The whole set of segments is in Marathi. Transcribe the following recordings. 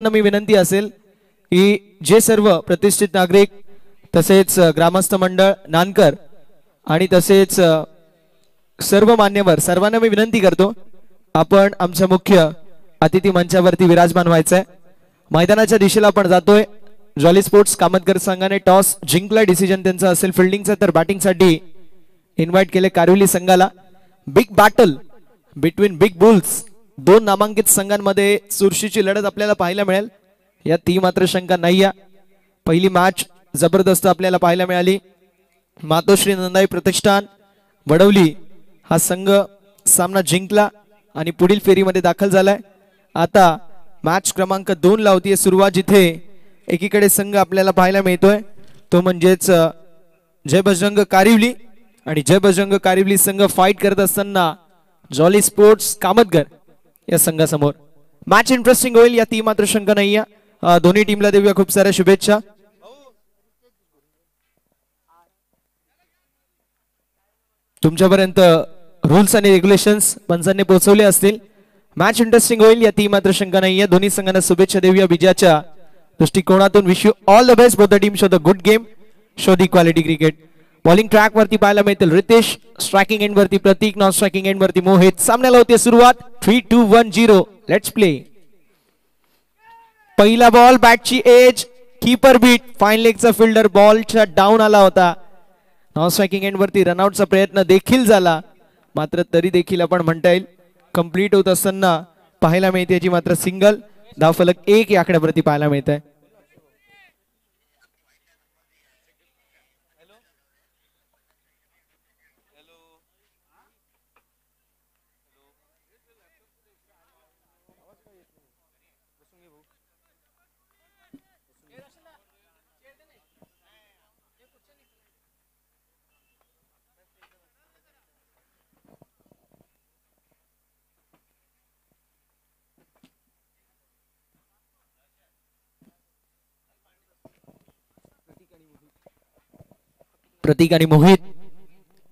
मी विनंती असेल की जे सर्व प्रतिष्ठित नागरिक तसेच ग्रामस्थ मंडळ नानकर आणि तसेच सर्व मान्यवर सर्वांना मी विनंती करतो आपण आमच्या मुख्य अतिथी मंचावरती विराजमान व्हायचंय। मैदानाच्या दिशेला आपण जातोय। जॉली स्पोर्ट्स कामतकर संघाने टॉस जिंकला, डिसिजन त्यांचा असेल फिल्डिंगचा, तर बॅटिंगसाठी इन्व्हाइट केले कारिवली संघाला। Big battle between big bulls, दोन नामांकित संघांमध्ये चुरशीची लढत आपल्याला पाहायला मिळेल, यात ती मात्र शंका नाही आहे। पहिली मॅच जबरदस्त आपल्याला पाहायला मिळाली। मातोश्री नंदाई प्रतिष्ठान वडवली हा संघ सामना जिंकला आणि पुढील फेरीमध्ये दाखल झालाय। आता मॅच क्रमांक 2 ला होतीये सुरुवात, जिथे एकीकडे संघ आपल्याला पाहायला मिळतोय तो म्हणजेच जय बजरंग कारिवली, आणि जय बजरंग कारिवली संघ फाईट करत असताना जॉली स्पोर्ट्स कामतकर या संघासमोर। मॅच इंटरेस्टिंग होईल या ती मात्र शंका नाहीये। दोन्ही टीमला देऊया खूप साऱ्या शुभेच्छा। तुमच्यापर्यंत रूल्स आणि रेग्युलेशन्स पंचांनी पोहोचवले असतील। मॅच इंटरेस्टिंग होईल या ती मात्र शंका नाहीये। दोन्ही संघांना शुभेच्छा देऊया विजयाच्या दृष्टिकोनातून। Wish you all the best both the team, show the good game, show the quality cricket. Bowling track वरती पाहायला मिळतील रितेश, स्ट्रायकिंग एंड वरती प्रतीक, नॉन स्ट्रायकिंग एंड वरती मोहित। सामन्याला होती सुरुवात 3-2-1-0 लेट्स प्ले। पहिला बॉल बॅटची एज, कीपर बीट, फाईन लेगचा फिल्डर बॉलच्या डाऊन आला होता। नॉन स्ट्रायकिंग एंड वरती रनआउटचा प्रयत्न देखील झाला, मात्र तरी देखील आपण म्हणता येईल कंप्लीट होत असताना पाहायला मिळते याची मात्र सिंगल। धावफलक 1 या आकड्यावरती पाहायला मिळत आहे। प्रतीक आणि मोहित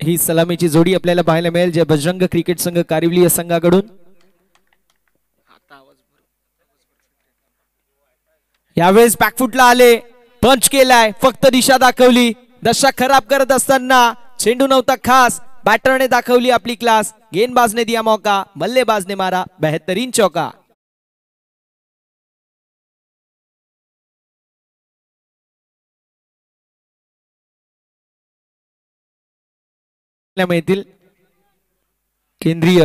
ही सलामीची जोडी आपल्याला पाहायला मिळेल जय बजरंग क्रिकेट संघ कारिवली या संघाकडून। यावेळेस बॅकफुटला आले, पंच केलाय, फक्त दिशा दाखवली। दशा खराब करत असताना चेंडू नव्हता खास, बॅटरने दाखवली आपली क्लास। गेंदबाजने दिया मौका, बल्लेबाजने मारा बेहतरीन चौका। मिळतील केंद्रीय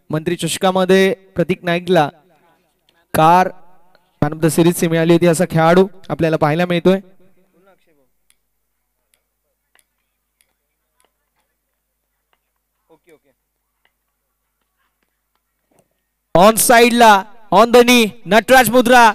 मंत्री चषकामध्ये प्रतीक नाईकला car man of the series मिळाली होती असा खेळाडू आपल्याला पाहायला मिळतोय। ऑन साइडला ऑन द नी नटराज मुद्रा,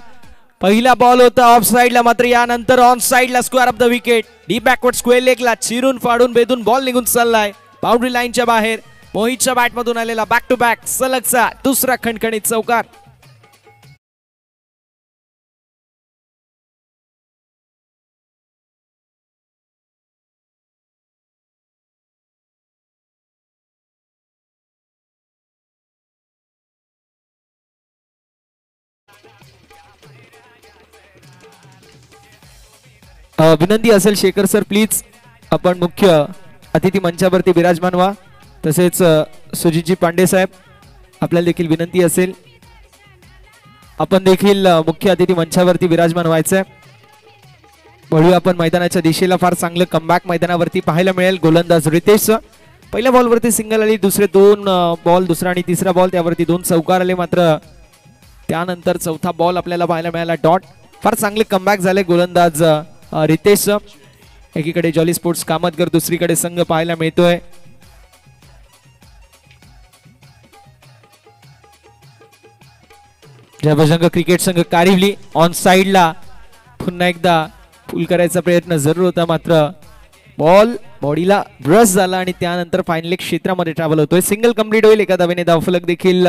पहिला बॉल होता ऑफ साइडला, मात्र यानंतर ऑन साइडला square off the wicket. Deep backward square लेगला चिरून फाडून बेदून बॉल निघून चाललाय बाउंड्री लाईनच्या बाहेर। मोहितच्या बॅट मधून आलेला बॅक टू बॅक सलगचा दुसरा खणखणीत चौकार। विनंती असेल शेखर सर प्लीज आपण मुख्य अतिथी मंचावरती विराजमान व्हा। तसेच सुजितजी पांडे साहेब आपल्याला देखील विनंती असेल आपण देखील मुख्य अतिथी मंचावरती विराजमान व्हायचंय। वळूया आपण मैदानाच्या दिशेला, फार चांगलं कमबॅक मैदानावरती पाहायला मिळेल। गोलंदाज रितेश, पहिल्या बॉलवरती सिंगल आली, दुसरे 2 बॉल, दुसरा आणि तिसरा बॉल त्यावरती 2 चौकार आले, मात्र त्यानंतर चौथा बॉल आपल्याला पाहायला मिळाला डॉट। फार चांगले कमबॅक झाले गोलंदाज रितेश। एकीकडे जॉली स्पोर्ट्स कामतकर, दुसरीकडे संघ पाहायला मिळतोय जय बजरंग क्रिकेट संघ कारिवली। ऑन साइडला पुन्हा एकदा पुल करायचा प्रयत्न जरूर होता, मात्र बॉल बॉडीला ब्रश झाला आणि त्यानंतर फायनल क्षेत्रामध्ये ट्रॅव्हल होतोय। सिंगल कंप्लीट होईल, एका धावेने धावफलक देखील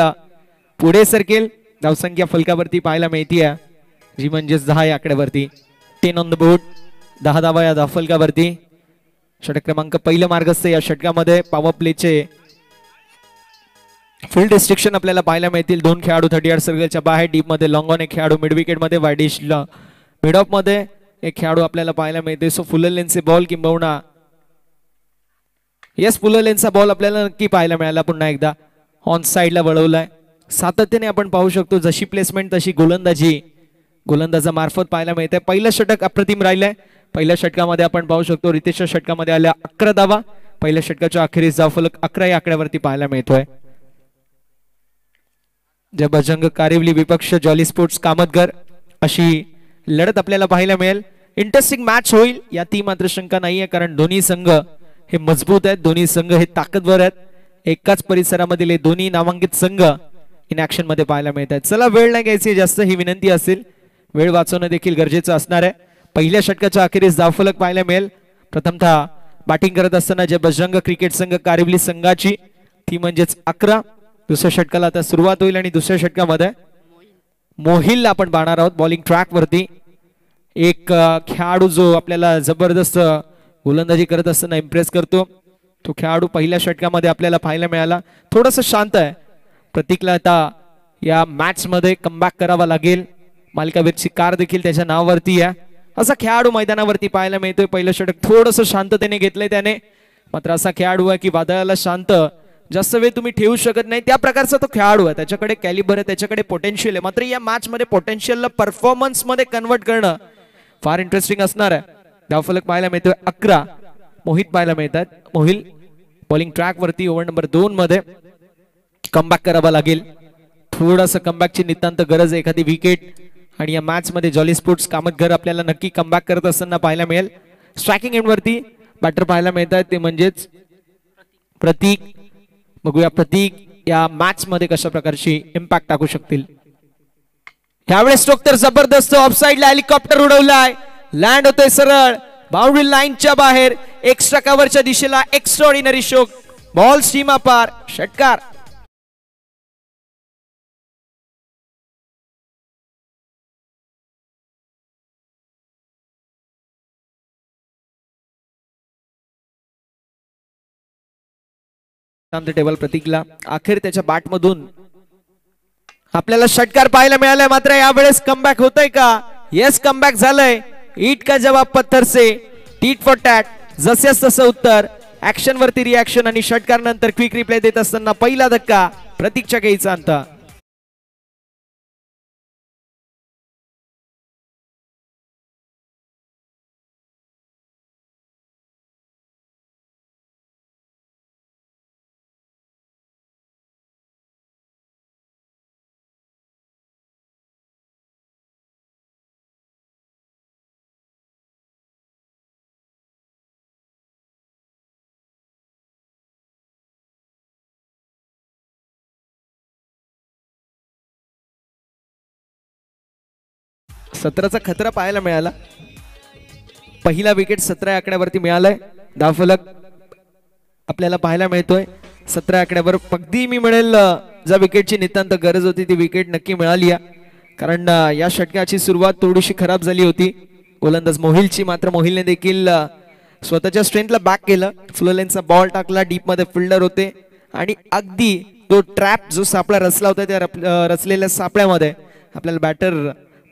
पुढे सरकेल। धावसंख्या फलकावरती पाहायला मिळतीये जी म्हणजेच 10 या आकड्यावरती। 10 ऑन द बोर्ड, 10 धावा या धावफलकावरती। षटक क्रमांक पहिलं मार्गस्थ या षटकामध्ये पॉवर प्लेचे फील्ड रिस्ट्रिक्शन आपल्याला पाहायला मिळतील. 2 खेळाडू 30 यार्ड सर्कलच्या बाहेर, डीप मध्ये लॉंग ऑन एक खेळाडू, मिड विकेट मध्ये वाईडिश मिड ऑफ मध्ये एक खेळाडू आपल्याला पाहायला मिळते. सो फुल लेनचे बॉल किंबहुना येस फुल लेनचा बॉल आपल्याला नक्की पाहायला मिळाला. पुन्हा एकदा ऑन साइडला वळवलाय. सातत्याने आपण पाहू शकतो जशी प्लेसमेंट तशी गोलंदाजी गोलंदाजा मार्फत पाहायला मिळते. पहिलं षटक अप्रतिम राहिलंय. पहिल्या षटकामध्ये आपण पाहू शकतो रितेशच्या षटकामध्ये आल्या 11 धावा. पहिल्या षटकाच्या अखेरीस धावफलक 11 या आकड्यावरती पाहायला मिळतोय. जबरजंग कारिवली विपक्ष जॉली स्पोर्ट्स कामतगर अशी लढत आपल्याला पाहायला मिळेल. इंटरेस्टिंग मॅच होईल यातही मात्र शंका नाहीये, कारण दोन्ही संघ हे मजबूत आहेत, दोन्ही संघ हे ताकदवर आहेत. एकाच परिसरामधील दोन्ही नामांकित संघ इन ऍक्शन मध्ये पाहायला मिळत आहेत. चला वेळ नाही घ्यायची जास्त, ही विनंती असेल. वेळ वाचवणं देखील गरजेचं असणार आहे. पहिल्या षटकाच्या अखेरीस धावफलक पाहायला मिळेल. प्रथमतः बॅटिंग करत असताना जे बजरंग क्रिकेट संघ कारिवली संघाची ती म्हणजेच 11. दुसऱ्या षटकाला आता सुरुवात होईल आणि दुसऱ्या षटकामध्ये मोहिल आपण पाहणार आहोत बॉलिंग ट्रॅक वरती. एक खेळाडू जो आपल्याला जबरदस्त गोलंदाजी करत असताना इम्प्रेस करतो, तो खेळाडू पहिल्या षटकामध्ये आपल्याला पाहायला मिळाला. थोडंसं शांत आहे. प्रतीकला आता या मॅच मध्ये कमबॅक करावा लागेल. मालिकावीरची कार देखील त्याच्या नावावरती आहे. असा खेळाडू मैदानावरती पाहायला मिळतोय. पहिलं षटक थोडंसं शांततेने घेतलंय त्याने. मात्र असा खेळाडू आहे की वादळाला शांत जास्त वेळ तुम्ही ठेवू शकत नाही, त्या प्रकारचा तो खेळाडू आहे. त्याच्याकडे कॅलिबर आहे, त्याच्याकडे पोटेन्शियल आहे. मात्र या मॅच मध्ये पोटेन्शियलला परफॉर्मन्स मध्ये कन्वर्ट करणं फार इंटरेस्टिंग असणार आहे. धावफलक पाहायला मिळतोय 11. मोहित पाहायला मिळतात. मोहिल बॉलिंग ट्रॅक वरती ओव्हर नंबर 2 मध्ये कमबॅक करावा लागेल. थोडंसं कमबॅकची नितांत गरज आहे. एखादी विकेट आणि या मॅच मध्ये जॉली स्पोर्ट्स कामतघर आपल्याला नक्की कमबॅक करत असताना पाहायला मिळेल. स्ट्रायकिंग एंड वरती बॅटर पाहायला मिळतात ते म्हणजेच प्रतीक. बघूया प्रतीक या मॅच मध्ये कशा प्रकारची इम्पॅक्ट टाकू शकतील. यावेळेस स्ट्रोक तर जबरदस्त ऑफसाइडला हेलिकॉप्टर उडवलाय. लँड होतोय सरळ बाउंड्री लाईनच्या बाहेर. एक्स्ट्रा कव्हरच्या दिशेला एक्स्ट्राऑर्डिनरी स्ट्रोक. बॉल सीमा पार. षटकार. टेबल प्रतीकला अखेर त्याच्या बॅट मधून आपल्याला षटकार पाहायला मिळालाय. मात्र यावेळेस कमबॅक होतय का? येस कमबॅक झालंय. ईट का जवाब पत्थर से, टीट फॉर टॅट. जसेच तसं उत्तर. ऍक्शन वरती रिॲक्शन आणि षटकार नंतर क्विक रिप्लाय देत असताना पहिला धक्का प्रतीकच्या कैचा अंत. सत्राचा खतरा पाहायला मिळाला. पहिला विकेट 17 आकड्यावरती मिळालाय. धावफलक आपल्याला पाहायला मिळतोय 17 आकड्यावर. अगदी मी म्हणेल ज्या विकेटची नितांत गरज होती ती विकेट नक्की मिळाली आहे, कारण या षटकाची सुरुवात थोडीशी खराब झाली होती गोलंदाज मोहिलची. मात्र मोहिलने देखील स्वतःच्या स्ट्रेंथला बॅक केलं. फुल लेनचा बॉल टाकला. डीप मध्ये फिल्डर होते आणि अगदी तो ट्रॅप जो सापळा रचला होता त्या रचलेल्या सापळ्यामध्ये आपल्याला बॅटर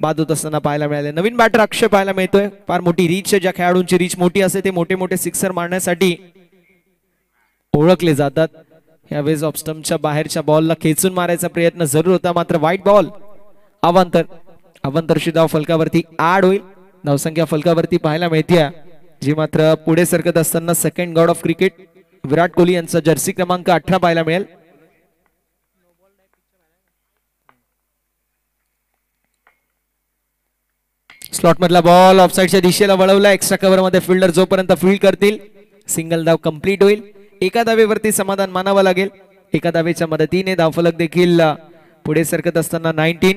बाद होत असताना पाहायला मिळाले. नवीन बॅटर अक्षय पाहायला मिळतोय. फार मोठी रीच आहे. ज्या खेळाडूंची रीच मोठी असते ते मोठे मोठे सिक्सर मारण्यासाठी ओळखले जातात. यावेळेस ऑफ स्टंपच्या बाहेरच्या बॉलला खेचून मारायचा प्रयत्न जरूर होता, मात्र व्हाईट बॉल. अवांतरची धाव फलकावरती ऍड होईल. धावसंख्या फलकावरती पाहायला मिळते जी मात्र पुढे सरकत असताना second God of cricket Virat Kohli यांचा जर्सी क्रमांक 18 पाहायला मिळेल. स्लॉट मधला बॉल ऑफसाइडच्या दिशेला वळवला. एक्स्ट्रा कव्हर मध्ये फिल्डर जोपर्यंत फील्ड करतील सिंगल धाव कंप्लीट होईल. एका धावेवरती समाधान मानावं लागेल. एका धावेच्या मदतीने धावफलक देखील पुढे सरकत असताना 19.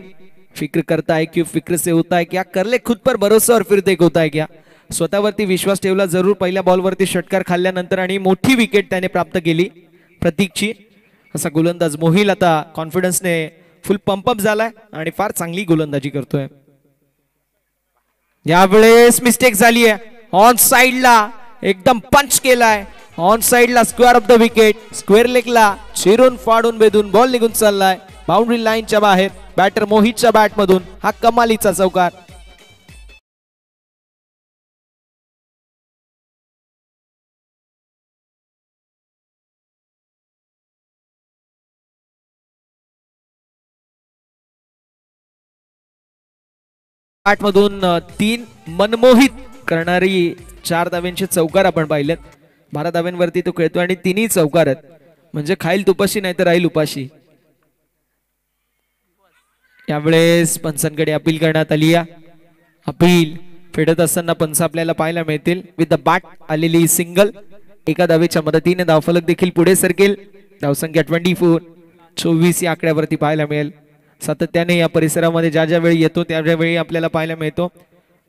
फिक्र करता है क्यों, फिक्र से होता है क्या, कर ले खुद पर भरोसा और फिर देख होता है क्या. स्वतःवरती विश्वास ठेवला जरूर. पहिल्या बॉलवरती षटकार खाल्ल्यानंतर आणि मोठी विकेट त्याने प्राप्त केली प्रतीकची. असा गोलंदाज मोहिल आता कॉन्फिडन्सने फुल पंपअप झालाय आणि फार चांगली गोलंदाजी करतोय. यावेळेस मिस्टेक झाली आहे. ऑन साइडला एकदम पंच केलाय. ऑन साइडला square off the wicket, square लेगला चिरून फाडून बेधून बॉल निघून चाललाय बाउंड्री लाईनच्या बाहेर. बॅटर मोहितच्या बॅट मधून हा कमालीचा चौकार. बॅट मधून 3 मनमोहित करणारी 4 धाव्यांचे चौकार आपण पाहिलेत. 12 धाव्यांवरती तो खेळतो आणि 3ही चौकार आहेत. म्हणजे खाईल तुपाशी नाही तर राहील उपाशी. यावेळेस पंचांकडे अपील करण्यात आली आहे. अपील फेडत असताना पंच आपल्याला पाहायला मिळतील. विथ द बॅट आलेली सिंगल. एका धावेच्या मदतीने धावफलक देखील पुढे सरकेल. धावसंख्या 24 या आकड्यावरती पाहायला मिळेल. सातत्याने या परिसरामध्ये ज्या ज्या वेळी येतो त्या वेळी आपल्याला पाहायला मिळतो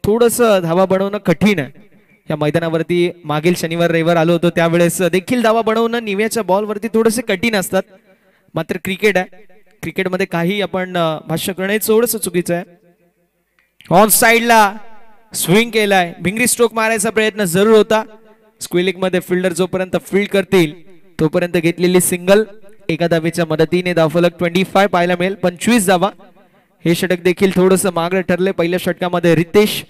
थोडस धावा बनवणं कठीण आहे. या मैदानावरती मागील शनिवार रविवार आलो होतो त्यावेळेस देखील धावा बनवणं निव्याच्या बॉलवरती थोडेसे कठीण असतात. मात्र क्रिकेट आहे, क्रिकेटमध्ये काही आपण भाष्य करणं थोडंसं चुकीचं आहे. ऑन साइडला स्विंग केलाय, भिंगरी स्ट्रोक मारायचा प्रयत्न जरूर होता. स्क्वेलिक मध्ये फिल्डर जोपर्यंत फील्ड करतील तोपर्यंत घेतलेली सिंगल. एका धावेच्या मदतीने धावफलक 25 पाहायला मिळेल. 25 धावा. हे षटक देखील थोडंसं मागं ठरले. पहिल्या षटकामध्ये रितेश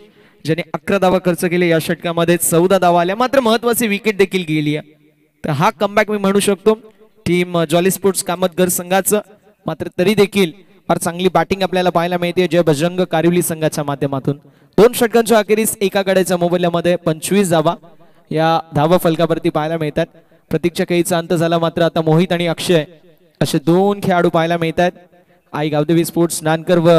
ज्याने 11 धावा खर्च केले, या षटकामध्ये 14 धावा आल्या. मात्र महत्वाची विकेट देखील गेली आहे. तर हा कमबॅक मी म्हणू शकतो टीम जॉली स्पोर्ट्स कामतगर संघाचं. मात्र तरी देखील फार चांगली बॅटिंग आपल्याला पाहायला मिळते जय बजरंग कारिवली संघाच्या माध्यमातून. 2 षटकांच्या अखेरीस एका गड्याच्या मोबदल्यामध्ये 25 धावा या धावा फलकावरती पाहायला मिळतात. प्रतीकच्या खेळीचा अंत झाला. मात्र आता मोहित आणि अक्षय असे 2 खेळाडू पाहायला मिळतात. आई गावदेवी स्पोर्ट्स नानकर व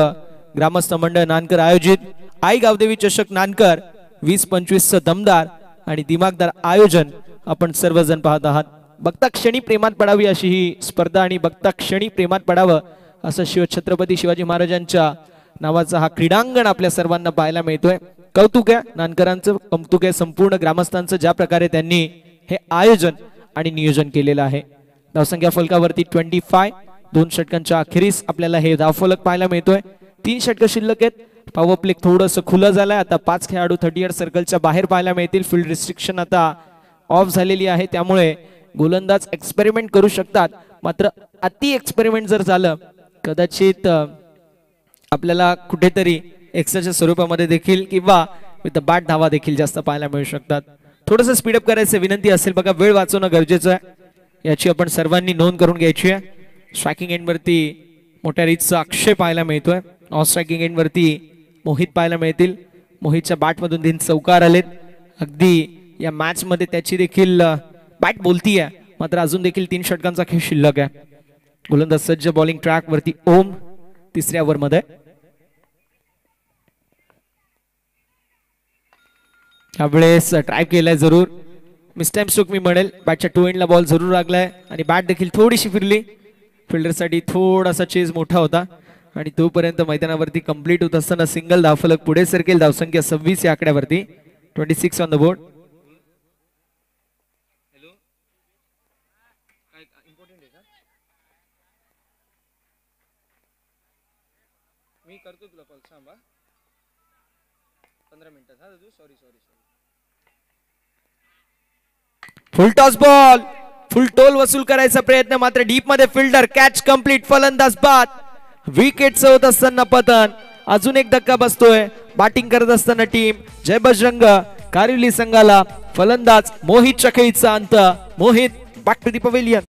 ग्रामस्थ मंडळ नानकर आयोजित आई गावदेवी चषक नानकर 20-25 दमदार आणि दिमागदार आयोजन आपण सर्वजण पाहत आहात. बघता क्षणी प्रेमात पडावी अशी ही स्पर्धा आणि बघता क्षणी प्रेमात पडावं असं छत्रपती शिवाजी महाराजांच्या नावाचा हा क्रीडांगण आपल्या सर्वांना पाहायला मिळतोय. कौतुक आहे नानकरांचं, कौतुक आहे संपूर्ण ग्रामस्थांचं ज्या प्रकारे त्यांनी हे आयोजन आणि नियोजन केलेलं आहे. धावसंख्या फलकावरती 25. 2 षटकांच्या अखेरीस आपल्याला हे धावफलक पाहायला मिळतोय. 3 षटक शिल्लक आहेत. पॉवर प्ले थोडंसं खुलं झालंय. आता 5 खेळाडू 30 सर्कलच्या बाहेर पाहायला मिळतील. फील्ड रिस्ट्रिक्शन आता ऑफ झालेली आहे त्यामुळे गोलंदाज एक्सपेरिमेंट करू शकतात. मात्र अति एक्सपेरिमेंट जर झालं कदाचित आपल्याला कुठेतरी एक्स्ट्राच्या स्वरूपामध्ये देखील किंवा विथ द बॅट धावा देखील जास्त पाहायला मिळू शकतात. थोडंसं स्पीडअप करायचं विनंती असेल. बघा वेळ वाचवणं गरजेचं आहे, याची आपण सर्वांनी नोंद करून घ्यायची आहे. स्ट्रायकिंग एंडवरती मोठ्या रीतचा अक्षय पाहायला मिळतोय. ऑफ स्ट्रायकिंग एंडवरती मोहित पाहायला मिळतील. मोहितच्या बॅटमधून 3 चौकार आलेत. अगदी या मॅच मध्ये त्याची देखील बॅट बोलतीये. मात्र अजून देखील 3 षटकांचा खेळ शिल्लक आहे. गोलंदाज सज्ज बॉलिंग ट्रॅक वरती ओम 3ऱ्या ओव्हर मध्ये. यावेळेस ट्राय केलाय जरूर. मिसटाइम स्ट्रोक मी म्हणेल. बॅटच्या 2 एंडला बॉल जरूर लागलाय आणि बॅट देखील थोडीशी फिरली. फिल्डरसाठी थोडासा चेज मोठा होता आणि तोपर्यंत मैदानावरती कंप्लीट होत असताना सिंगल धावफलक पुढे सरकेल. धावसंख्या 26 या आकड्यावरती. 26 ऑन द बोर्ड. मी करतो तुला कॉल. सांगा 15 मिनिटात. हा Dadu sorry. Full toss ball. Full toll वसूल करायचा प्रयत्न. मात्र डीप मध्ये फिल्डर कॅच कंप्लीट. फलंदाज बाद. विकेट होत असताना पतन. अजून एक धक्का बसतोय. बॅटिंग करत असताना टीम जय बजरंग कारिवली संघाला फलंदाज मोहितच्या खेळीचा अंत. Mohit back to the pavilion.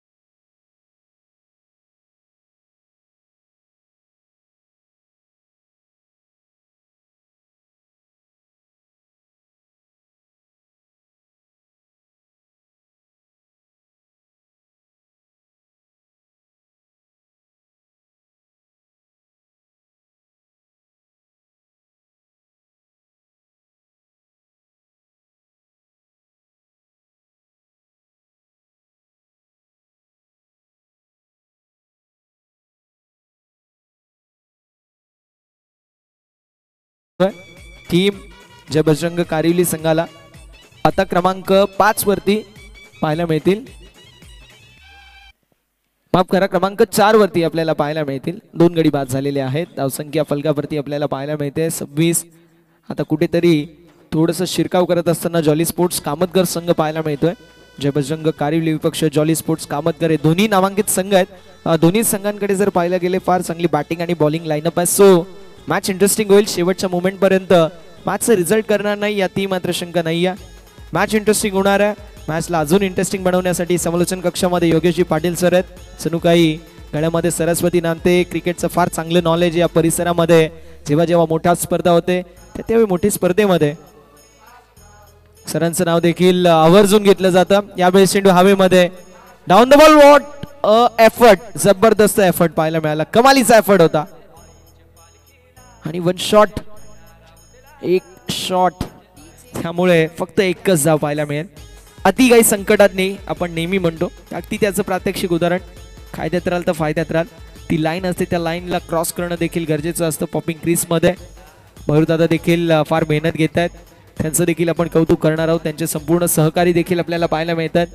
Team Jay Bajrang Karivali संघाला आता क्रमांक 5 वरती पाहायला मिळतील. माफ करा, क्रमांक 4 वरती आपल्याला पाहायला मिळतील. 2 गडी बाद झालेले आहेत. धावसंख्या फलकावरती आपल्याला पाहायला मिळते 26. आता कुठेतरी थोडंसं शिरकाव करत असताना जॉली स्पोर्ट्स कामतगर संघ पाहायला मिळतोय. जय बजरंग कारिवली विपक्ष जॉली स्पोर्ट्स कामतकर हे दोन्ही नामांकित संघ आहेत। दोन्ही संघांकडे जर पाहायला गेले फार चांगली बॅटिंग आणि बॉलिंग लाईनअप आहे। सो मॅच इंटरेस्टिंग होईल शेवटच्या मोमेंट पर्यंत। मॅचचा रिझल्ट करणार नाही यातही मात्र शंका नाही आहे। मॅच इंटरेस्टिंग होणार आहे। मॅचला अजून इंटरेस्टिंग बनवण्यासाठी समालोचन कक्षामध्ये योगेशजी पाटील सर आहेत। सनुकाई गळ्यामध्ये सरस्वती नांदते। क्रिकेटचं फार चांगलं नॉलेज या परिसरामध्ये। जेव्हा जेव्हा मोठ्या स्पर्धा होते त्यावेळी मोठी स्पर्धेमध्ये सरांचं नाव देखील आवर्जून घेतलं जातं। यावेळेस चेंडू हवेमध्ये down the ball what a effort, जबरदस्त एफर्ट पाहायला मिळाला, कमालीचा एफर्ट होता आणि वन शॉट, एक शॉट, त्यामुळे फक्त एकच धाव पाहायला मिळेल। अति काही संकटात नाही आपण नेहमी म्हणतो, अगदी त्याचं प्रात्यक्षिक उदाहरण। कायद्यात राहाल तर फायद्यात राहाल, ती लाईन असते त्या लाईनला क्रॉस करणं देखील गरजेचं असतं पॉपिंग क्रीजमध्ये। मयूरदादा देखील फार मेहनत घेत आहेत, त्यांचं देखील आपण कौतुक करणार आहोत। त्यांचे संपूर्ण सहकारी देखील आपल्याला पाहायला मिळतात।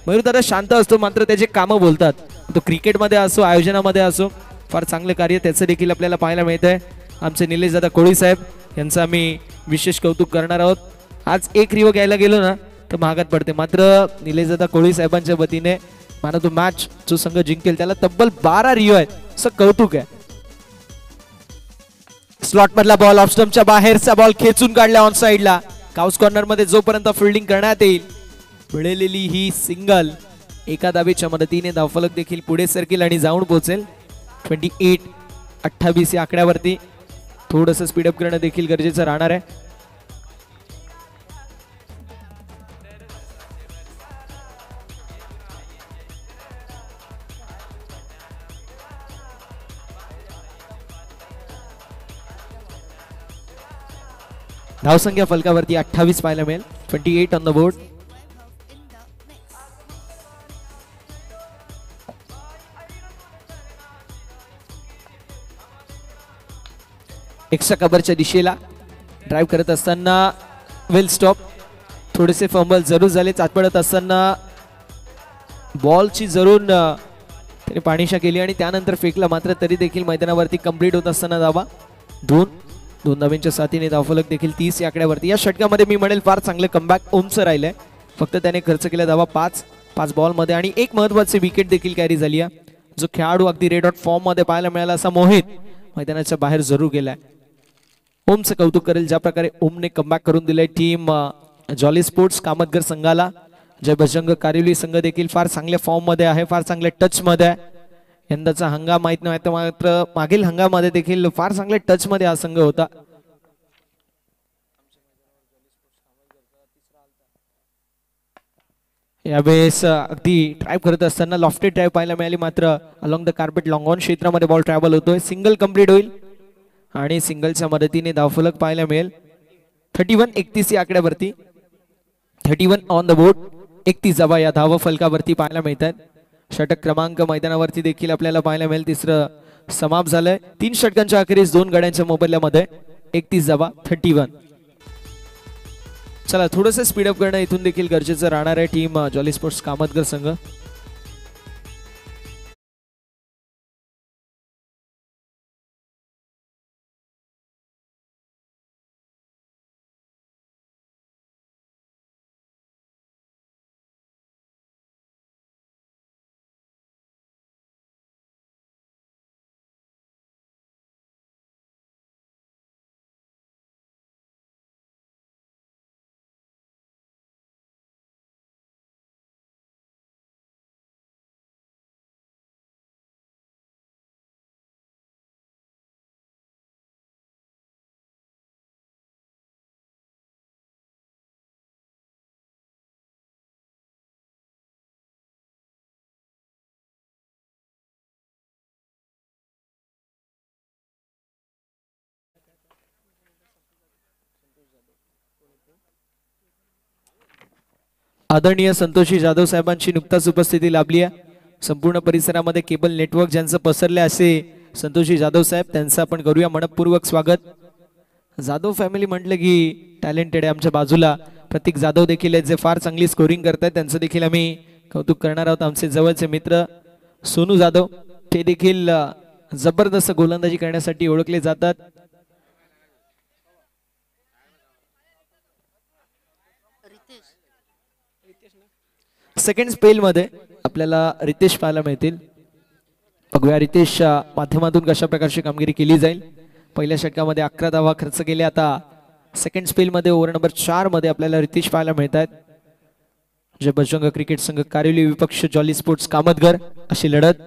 मयूरदादा शांत असतो मात्र त्याचे कामं बोलतात। तो क्रिकेटमध्ये असो आयोजनामध्ये असो फार चांगलं कार्य त्याचं देखील आपल्याला पाहायला मिळतंय। आमचे निलेशदादा कोळी साहेब यांचं आम्ही विशेष कौतुक करणार आहोत। आज एक रिओ घ्यायला गेलो ना तर महागात पडते, मात्र निलेशदादा कोळी साहेबांच्या वतीने मला तो मॅच जो संघ जिंकेल त्याला तब्बल 12 रिओ आहेत, असं कौतुक आहे। स्लॉट मधला बॉल ऑफ स्टंपच्या बाहेरचा बॉल खेचून काढला ऑन साइडला। काउस कॉर्नर मध्ये जोपर्यंत फिल्डिंग करण्यात येईल मिळालेली ही सिंगल एका धावेच्या मदतीने धावफलक देखील पुढे सरकेल आणि जाऊन पोहोचेल 28-28 या आकड्यावरती। थोडंसं स्पीडअप करणं देखील गरजेचं राहणार आहे। धावसंख्या फलकावरती 28 पाहायला मिळेल, 28 ऑन द बोर्ड। एक्स्ट्रा कव्हरच्या दिशेला ड्राइव्ह करत असताना वेल स्टॉप, थोडेसे फंबल जरूर झाले। चाचपडत असताना बॉलची जरूर त्याने पाणीशा केली आणि त्यानंतर फेकला, मात्र तरी देखील मैदानावरती कंप्लीट होत असताना धावा दोन धावांच्या साथीने धावफलक देखील 30 या आकड्यावरती। या षटकामध्ये मी म्हणेल फार चांगले कमबॅक ओमचं राहिलंय, फक्त त्याने खर्च केला धावा 5 बॉलमध्ये आणि एक महत्वाची विकेट देखील कॅरी झाली आहे। जो खेळाडू अगदी रेड हॉट फॉर्म मध्ये पाहायला मिळाला असा मोहित मैदानाच्या बाहेर जरूर गेलाय। ओमचं कौतुक करेल ज्या प्रकारे ओमने कमबॅक करून दिलंय टीम जॉली स्पोर्ट्स कामतगर संघाला। जय बजरंग कारिवली संघ देखील फार चांगल्या फॉर्म मध्ये आहे, फार चांगल्या टच मध्ये आहे। यंदाचा हंगाम माहित नाही तर मात्र मागील हंगामामध्ये देखील फार चांगल्या टच मध्ये हा संघ होता। यावेळेस अगदी ड्राइव्ह करत असताना लॉफ्टेड ड्राइव्ह पाहायला मिळाली, मात्र along the carpet long on क्षेत्रामध्ये बॉल ट्रॅव्हल होतोय। सिंगल कंप्लीट होईल आणि सिंगलच्या मदतीने धावफलक पाहायला मिळेल 31-31 या आकड्यावरती। 31 ऑन द बोर्ड, 31 धावा या धाव फलकावरती पाहायला मिळतात। षटक क्रमांक मैदानावरती देखील आपल्याला पाहायला मिळेल, तिसरं समाप्त झालंय। 3 षटकांच्या अखेरीस 2 गड्यांच्या मोबदल्यामध्ये 31 धावा 31। चला थोडंसं स्पीडअप करणं इथून देखील गरजेचं राहणार आहे टीम जॉली स्पोर्ट्स कामतगर संघ। आदरणीय संतोषी जाधव साहेबांची नुकताच उपस्थिती लाभली आहे। संपूर्ण परिसरामध्ये केबल नेटवर्क ज्यांचं पसरले असे संतोषी जाधव साहेब, त्यांचं आपण करूया मनपूर्वक स्वागत। जाधव फॅमिली म्हटलं की टॅलेंटेड आहे। आमच्या बाजूला प्रतीक जाधव देखील आहेत जे फार चांगली स्कोरिंग करतात, त्यांचं देखील आम्ही कौतुक करणार आहोत। आमचे जवळचे मित्र सोनू जाधव ते देखील जबरदस्त गोलंदाजी करण्यासाठी ओळखले जातात। सेकंड स्पेल मध्ये आपल्याला रितेश पाहायला मिळतील. बघूया रितेशच्या माध्यमातून कशा प्रकारची कामगिरी केली जाईल. पहिल्या षटकामध्ये 11 धावा खर्च केले. आता सेकंड स्पेल मध्ये ओव्हर नंबर 4 मध्ये आपल्याला रितेश पाहायला मिळत आहेत. जे बजरंग क्रिकेट संघ कारिवली विपक्ष जॉली स्पोर्ट्स कामतगर अशी लढत.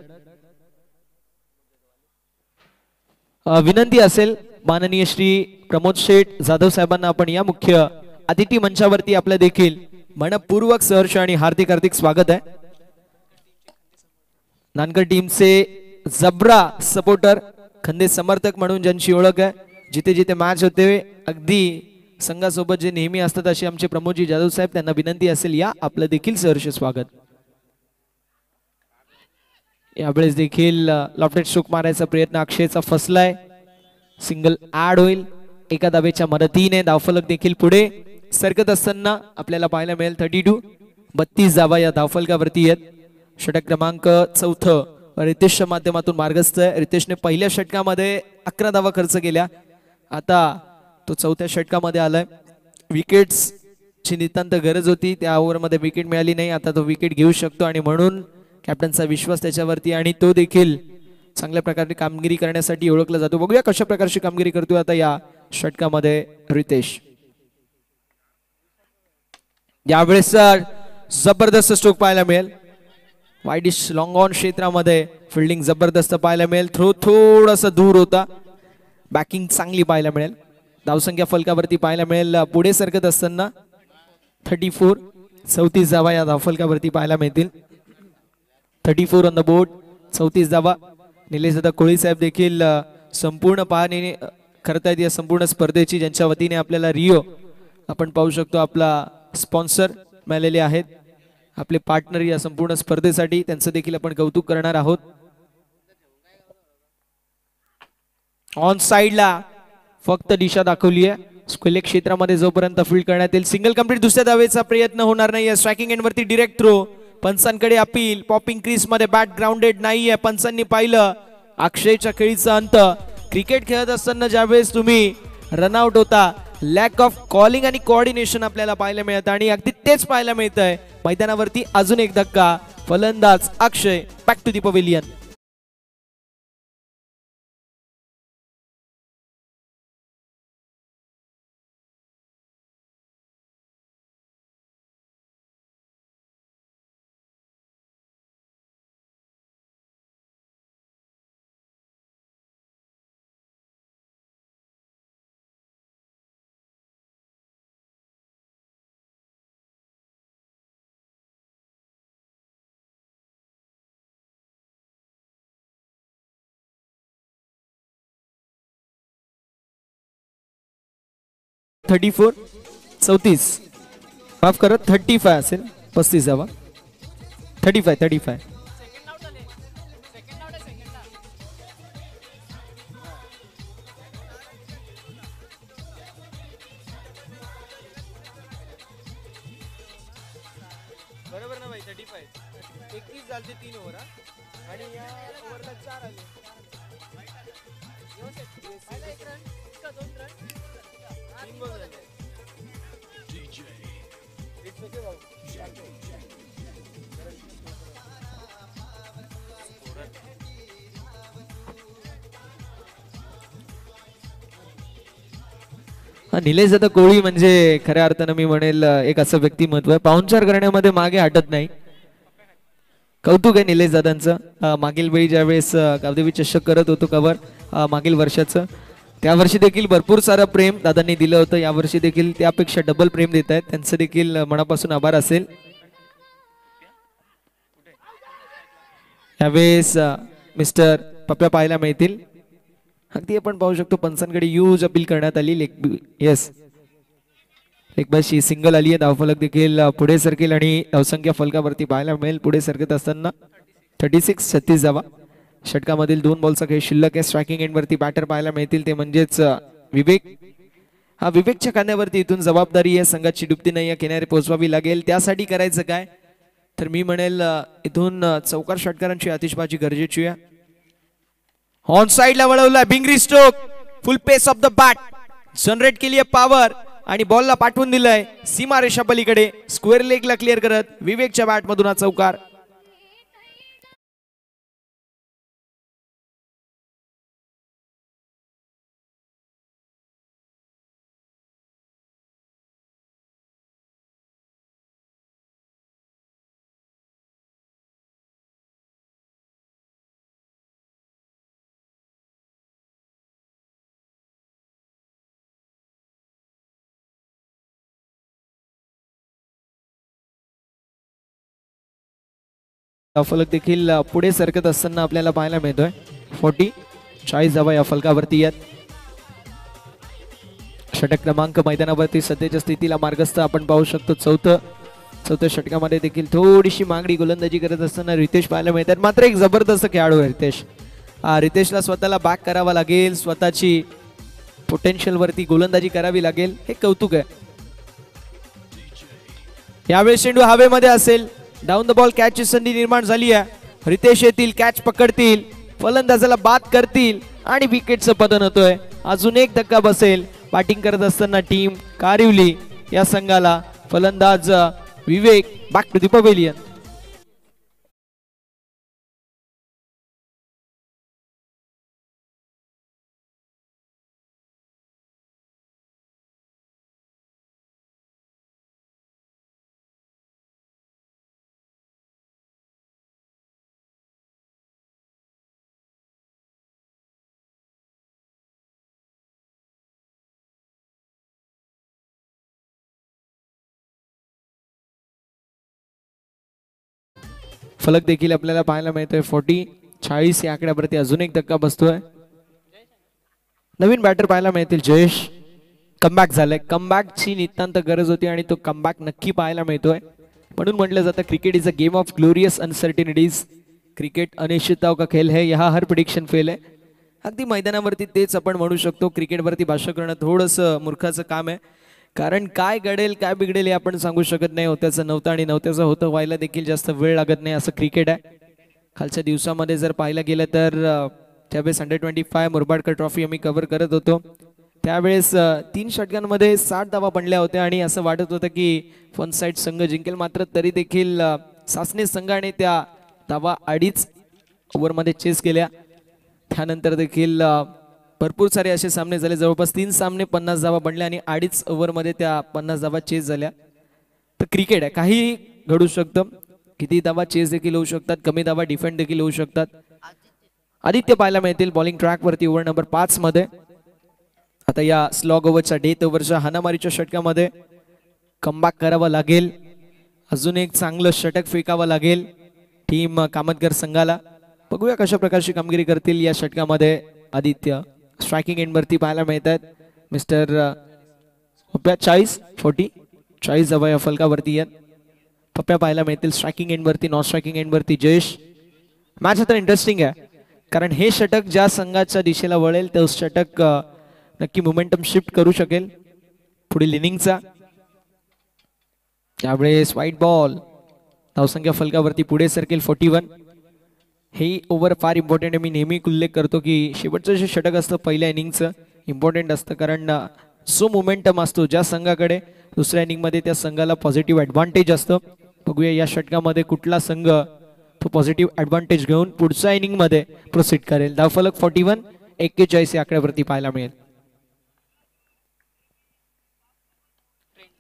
विनंती असेल माननीय श्री प्रमोद शेठ जाधव साहेबांना आपण या मुख्य अतिथी मंचावरती आपल्या देखील मनपूर्वक सहर्ष आणि हार्दिक हार्दिक स्वागत आहे. नानकर टीमचे जबरा सपोर्टर खंदे समर्थक म्हणून ज्यांची ओळख आहे, जिथे जिथे मॅच होते अगदी संघासोबत जे नेहमी असतात असे आमचे प्रमोदजी जाधव साहेब, त्यांना विनंती असेल या आपलं देखील सहर्ष स्वागत. यावेळेस देखील लॉफ्टेड स्ट्रोक मारायचा प्रयत्न अक्षयचा फसलाय. सिंगल ऍड होईल. एका धावेच्या मदतीने धावफलक देखील पुढे सरकत असताना आपल्याला पाहायला मिळेल. 32 धावा या धावफलकावरती आहेत. षटक क्रमांक 4 रितेशच्या माध्यमातून मार्गस्थ आहे. रितेशने पहिल्या षटकामध्ये 11 धावा खर्च केल्या. आता तो 4थ्या षटकामध्ये आलाय. विकेट्स ची नितांत गरज होती, त्या ओव्हरमध्ये विकेट मिळाली नाही. आता तो विकेट घेऊ शकतो आणि म्हणून कॅप्टनचा विश्वास त्याच्यावरती आणि तो देखील चांगल्या प्रकारे कामगिरी करण्यासाठी ओळखला जातो. बघूया कशा प्रकारची कामगिरी करतोय आता या षटकामध्ये रितेश. यावेळेस जबरदस्त स्ट्रोक पाहायला मिळेल. वाईडिश लॉंग ऑन क्षेत्रामध्ये फिल्डिंग जबरदस्त पाहायला मिळेल. थ्रो थोडासा दूर होता. बॅकिंग चांगली पाहायला मिळेल. धावसंख्या फलकावरती पाहायला मिळेल. पुढे सरकत असताना 34 धावा या धावफलकावरती पाहायला मिळतील. 34 ऑन द बोर्ड. 34 धावा. निलेश दादा कोळी साहेब देखील संपूर्ण पाहणी करतायत या संपूर्ण स्पर्धेची, ज्यांच्या वतीने आपल्याला रिओ आपण पाहू शकतो आपला स्पॉन्सर मिळालेले आहेत, आपले पार्टनर या संपूर्ण स्पर्धेसाठी. त्यांचं देखील आपण कौतुक करणार आहोत. ऑन साइडला फक्त दिशा दाखवली आहे. स्क्वेले क्षेत्रामध्ये जोपर्यंत फील्ड करण्यात येईल. Single complete. दुसऱ्या धावेचा प्रयत्न होणार नाही. स्ट्रायकिंग एंड वरती डिरेक्ट थ्रो. पंचांकडे अपील. पॉपिंग क्रीज मध्ये बॅट ग्राउंडेड नाहीये. पंचांनी पाहिलं अक्षयच्या खेळीचा अंत. क्रिकेट खेळत असताना ज्यावेळेस तुम्ही रनआउट होता, लॅक ऑफ कॉलिंग आणि कोऑर्डिनेशन आपल्याला पाहायला मिळतं आणि अगदी तेच पाहायला मिळतंय मैदानावरती. अजून एक धक्का. फलंदाज अक्षय बॅक टू दी पवेलियन. (34) 34 माफ करा 35 असेल. 35 धावा. 35 बरोबर ना भाई. 35 21 झाले 3 ओव्हर आणि या ओव्हरला 4 आले. पहिला 1 रन का 2 रन 3 बॉल झाले. इट्स ओके भाऊ. निलेश दादा कोळी म्हणजे खऱ्या अर्थानं मी म्हणेल एक असं व्यक्तिमत्व आहे, पाहुणचार करण्यामध्ये मागे हटत नाही. कौतुक आहे निलेश दादांचं. मागील वेळी ज्यावेळेस गावदेवी चषक करत होतो कव्हर मागील वर्षाचं, त्या वर्षी देखील भरपूर सारं प्रेम दादांनी दिलं होतं. यावर्षी देखील त्यापेक्षा डबल प्रेम देत आहेत. त्यांचं देखील मनापासून आभार असेल. यावेळेस मिस्टर पप्प्या पाहायला मिळतील. अगदी आपण पाहू शकतो पंचांकडे यूज अपील करण्यात आली. येस लेगबाशी सिंगल आली आहे. धावफलक देखील पुढे सरकेल आणि धावसंख्या फलकावरती पाहायला मिळेल. पुढे सरकत असताना 36 धावा. षटकामधील 2 बॉलचा खेळ शिल्लक आहे. स्ट्रायकिंग एंड वरती बॅटर पाहायला मिळतील, ते म्हणजेच विवेक. हा विवेकच्या खांद्यावरती इथून जबाबदारी आहे. संघाची डुबती नाही किनारे पोहोचवावी लागेल. त्यासाठी करायचं काय तर मी म्हणेल इथून चौकार षटकारांची आतिषबाजी गरजेची आहे. ऑन साइडला वळवला. बिंगरी stroke. Full pace off the bat generate केली आहे पॉवर. आणि बॉलला पाठवून दिलंय सीमारेषा पलीकडे. स्क्वेअर लेगला क्लिअर करत विवेकच्या बॅट मधून हा चौकार. फलक देखील पुढे सरकत असताना आपल्याला पाहायला मिळतोय. 40 धावा या फलकावरती आहेत. षटक क्रमांक मैदानावरती सध्याच्या स्थितीला मार्गस्थ आपण पाहू शकतो. चौथ्या षटकामध्ये देखील थोडीशी मागणी गोलंदाजी करत असताना रितेश पाहायला मिळतात. मात्र एक जबरदस्त खेळाडू आहे रितेश. रितेशला स्वतःला बॅक करावा लागेल, स्वतःची पोटेन्शियल वरती गोलंदाजी करावी लागेल, हे कौतुक आहे. यावेळी चेंडू हवेमध्ये असेल, डाऊन द बॉल कॅचची संधी निर्माण झाली आहे. रितेश येतील, कॅच पकडतील, फलंदाजाला बाद करतील आणि विकेटचं पतन होतोय. अजून एक धक्का बसेल. बॅटिंग करत असताना टीम कारिवली या संघाला. फलंदाज विवेक बॅक टू द पवेलियन. फलक देखील आपल्याला पाहायला मिळतोय. 40 या आकड्यावरती अजून एक धक्का बसतोय. नवीन बॅटर पाहायला मिळतील. जयेश कमबॅक झालाय. कमबॅकची नितांत गरज होती आणि तो कमबॅक नक्की पाहायला मिळतोय. म्हणून म्हटलं जातं cricket is a game of glorious uncertainties. Cricket अनिश्चितताओं का खेल है, यहाँ हर प्रिडिक्शन फेल है. अगदी मैदानावरती तेच आपण म्हणू शकतो. क्रिकेटवरती भाष्य करणं थोडंसं मूर्खाचं काम आहे. कारण काय घडेल काय बिघडेल हे आपण सांगू शकत नाही. होत्याचं नव्हतं आणि नव्हत्याचं होतं व्हायला देखील जास्त वेळ लागत नाही, असं क्रिकेट आहे. खालच्या दिवसामध्ये जर पाहायला गेलं तर त्यावेळेस अंडर-25 मुरबाडकर ट्रॉफी आम्ही कव्हर करत होतो. त्यावेळेस 3 षटकांमध्ये 60 धावा बनल्या होत्या आणि असं वाटत होतं की वन साइड संघ जिंकेल. मात्र तरी देखील सासने संघाने त्या धावा 2.5 ओव्हरमध्ये चेस केल्या. त्यानंतर देखील भरपूर सारे असे सामने झाले. जवळपास 3 सामने 50 धावा बनल्या आणि 2.5 ओव्हरमध्ये त्या 50 धावा चेस झाल्या. तर क्रिकेट आहे, काही घडू शकतं. किती धावा चेस देखील होऊ शकतात, कमी धावा डिफेंड देखील होऊ शकतात. आदित्य पाहायला मिळतील बॉलिंग ट्रॅक वरती ओव्हर नंबर 5 मध्ये. आता या स्लॉग ओव्हरच्या डेथ ओव्हरच्या हाणामारीच्या षटकामध्ये कमबॅक करावा लागेल. अजून एक चांगलं षटक फेकावं लागेल टीम कामतकर संघाला. बघूया कशा प्रकारची कामगिरी करतील या षटकामध्ये आदित्य. स्ट्रायकिंग एंड वरती पाहायला मिळतात मिस्टर 40 धावा या फलकावरती आहेत. पप्प्या पाहायला मिळतील स्ट्रायकिंग एंड वरती. नॉन स्ट्रायकिंग एंड वरती जयेश. मॅच आता इंटरेस्टिंग आहे कारण हे षटक ज्या संघाच्या दिशेला वळेल तो षटक नक्की मोमेंटम शिफ्ट करू शकेल पुढील इनिंगचा. यावेळेस व्हाईट बॉल. धावसंख्या फलकावरती पुढे सरकेल 41. हे ओव्हर फार इम्पॉर्टंट आहे. मी नेहमी उल्लेख करतो की शेवटचं जे षटक असतं पहिल्या इनिंगचं इम्पॉर्टंट असतं कारण जो मोमेंटम असतो ज्या संघाकडे दुसऱ्या इनिंगमध्ये त्या संघाला पॉझिटिव्ह ॲडव्हान्टेज असतं. बघूया या षटकामध्ये कुठला संघ तो पॉझिटिव्ह ॲडव्हान्टेज घेऊन पुढच्या इनिंगमध्ये प्रोसीड करेल. धावफलक 41. 41 या आकड्यावरती पाहायला मिळेल.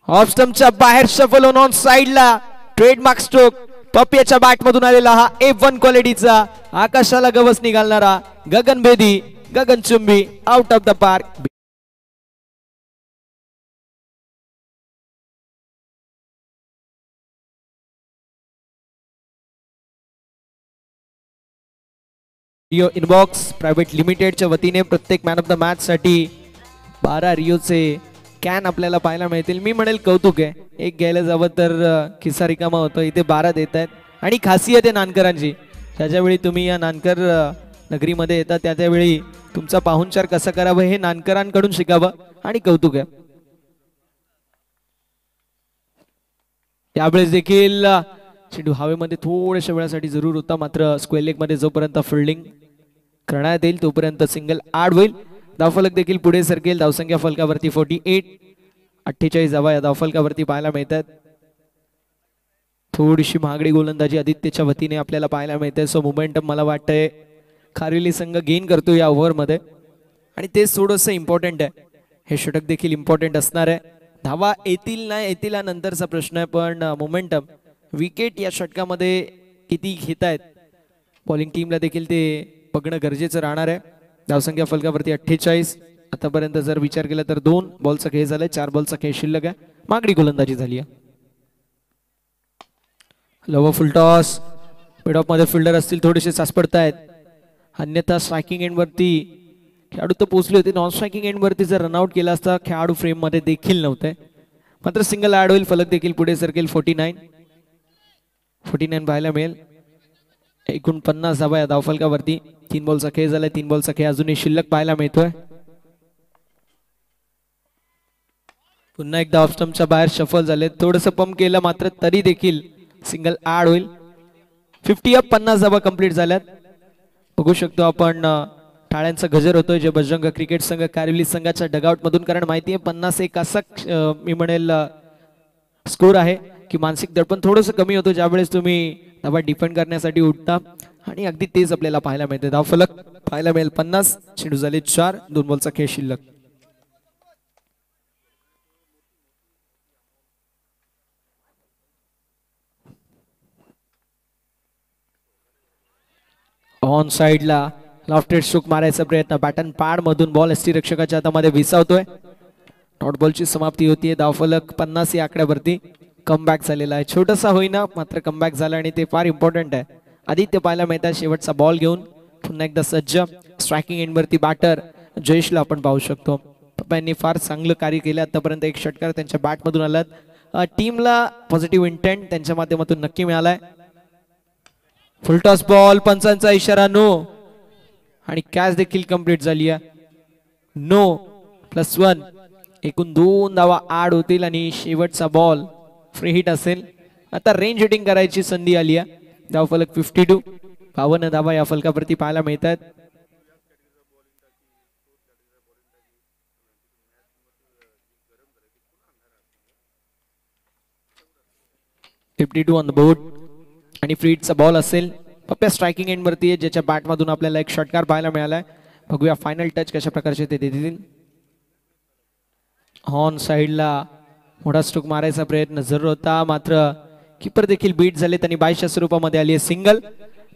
ऑफ स्टंपच्या बाहेर शफल होऊन ऑन साइडला ट्रेडमार्क स्ट्रोक. पप्प्याच्या बॅट मधून आलेला हा F1 क्वालिटीचा आकाशाला गवस निघालणारा गगनभेदी गगनचुंबी out of the park. Rio inbox private लिमिटेडच्या वतीने प्रत्येक मॅन ऑफ द मॅच साठी 12 रिओचे कॅन आपल्याला पाहायला मिळतील. मी म्हणेल कौतुक आहे. एक घ्यायला जावं तर खिस्सा रिकामा होतो. इथे 12 देत आहेत आणि खासियत आहे नानकरांची. ज्यावेळी तुम्ही या नानकर नगरीमध्ये येता त्यावेळी तुमचा पाहुणचार कसा करावं हे नानकरांकडून शिकावं आणि कौतुक आहे. त्यावेळेस देखील चेंडू हवेमध्ये थोड्याशा वेळासाठी जरूर होता. मात्र स्क्वेअर लेग मध्ये जोपर्यंत फिल्डिंग करण्यात येईल तोपर्यंत सिंगल ॲड होईल. धावफलक देखील पुढे सरकेल. धावसंख्या फलकावरती 48. 48 धावा या धावफलकावरती पाहायला मिळतात. थोडीशी महागडी गोलंदाजी आदित्यच्या वतीने आपल्याला पाहायला मिळते. सो मोमेंटम मला वाटतंय खारिवली संघ गेन करतो या ओव्हरमध्ये आणि तेच थोडंसं इम्पॉर्टंट आहे. हे षटक देखील इम्पॉर्टंट असणार आहे. धावा येतील नाही येतील हा नंतरचा प्रश्न आहे, पण मोमेंटम विकेट या षटकामध्ये किती घेतायत बॉलिंग टीमला देखील ते बघणं गरजेचं राहणार आहे. धावसंख्या फलकावरती 48. आतापर्यंत जर विचार केला तर 2 बॉलचा खेळ झालाय, 4 बॉलचा खेळ शिल्लक आहे. मागडी गोलंदाजी झाली आहे. लव फुल टॉस. मिड ऑफ मध्ये फिल्डर असतील थोडेसे सासपडतायत, अन्यथा स्ट्रायकिंग एंड वरती खेळाडू तर पोहोचले होते. नॉन स्ट्रायकिंग एंड वरती जर रनआउट केला असता खेळाडू फ्रेम मध्ये देखील नव्हते. मात्र सिंगल ऍड होईल, फलक देखील पुढे सरकेल. 49 पाहायला मिळेल. एकूण 50 धावा या धावफलकावरती. 3 बॉलचा खेळ झालाय, 3 बॉलचा खेळ अजूनही शिल्लक पाहायला मिळतोय. पुन्हा एकदा ऑफ स्टंपच्या बाहेर शफल झाले, थोडंसं पंप केलं मात्र तरी देखील सिंगल ऍड होईल. 50 अप 50 धावा कंप्लीट झाल्यात. बघू शकतो आपण टाळ्यांचा गजर होतोय जे बजरंग क्रिकेट संघ कारिवली संघाच्या डगआउट मधून, कारण माहिती आहे 50-1 असा मी म्हणेल स्कोर आहे की मानसिक दडपण थोडंसं कमी होतं ज्यावेळेस तुम्ही धावा डिफेंड करण्यासाठी उठता आणि अगदी तेच आपल्याला पाहायला मिळते. धावफलक पाहायला मिळेल 50. चेंडू झाले 4. 2 बॉलचा खेळ शिल्लक. ऑन साइडला लॉफ्टेड स्ट्रोक मारायचा प्रयत्न, बॅटन पॅड मधून बॉल यष्टीरक्षकाच्या हातामध्ये विसावतोय. डॉट बॉलची समाप्ती होतीये. धावफलक 50 या आकड्यावरती. कमबॅक झालेला आहे, छोटासा होईना मात्र कमबॅक झाला आणि ते फार इम्पॉर्टंट आहे. आदित्य पाहायला मिळतात शेवटचा बॉल घेऊन पुन्हा एकदा सज्ज. स्ट्रायकिंग एंडवरती बॅटर जयेशला आपण पाहू शकतो. पप्पांनी फार चांगलं कार्य केलं आतापर्यंत. एक षटकार त्यांच्या बॅटमधून आलात. टीमला पॉझिटिव्ह इंटेंट त्यांच्या माध्यमातून नक्की मिळालाय. फुल टॉस बॉल, पंचांचा इशारा नो आणि कॅच देखील कंप्लीट झाली आहे. नो +1. एकूण 2 धावा ऍड होतील आणि शेवटचा बॉल फ्री हिट असेल. आता रेंज हिटिंग करायची संधी आली आहे. धावफलक 52. 52 धावा या फलकावरती पाहायला मिळतात. ऑन द बोर्ड आणि फ्री हिटचा बॉल असेल. पप्प्या स्ट्रायकिंग एंड वरती आहे ज्याच्या बॅट मधून आपल्याला एक षटकार पाहायला मिळालाय. बघूया फायनल टच कशा प्रकारचे ते देतील. ऑन साइडला मोठा स्ट्रोक मारायचा प्रयत्न जरूर होता मात्र कीपर देखील बीट झाले. त्यांनी 22च्या स्वरूपामध्ये आली आहे सिंगल.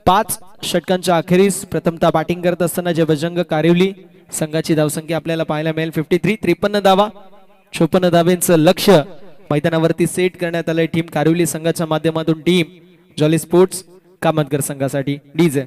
5 षटकांच्या अखेरीस प्रथमतः बॅटिंग करत असताना जे बजरंग कारिवली संघाची धावसंख्या आपल्याला पाहायला मिळेल 53. 53 धावा 54 धावेंचं लक्ष मैदानावरती सेट करण्यात आलंय टीम कारिवली संघाच्या माध्यमातून. टीम जॉली स्पोर्ट्स कामतगर संघासाठी डीजे.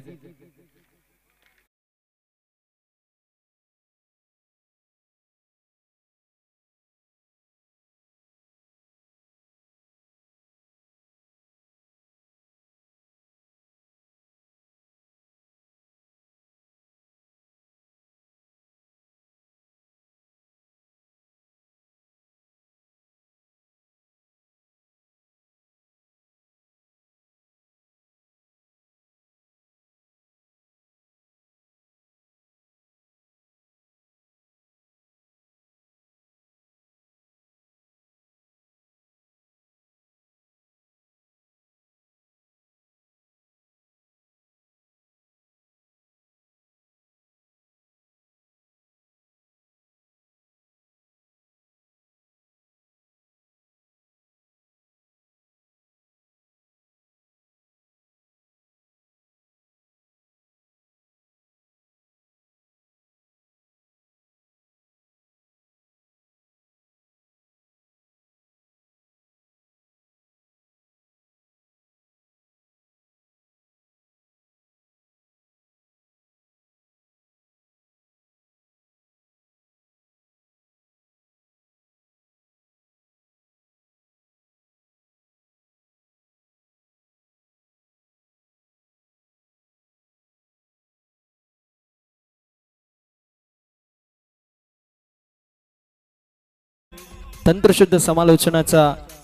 तंत्रशुद्ध समालोचनाचा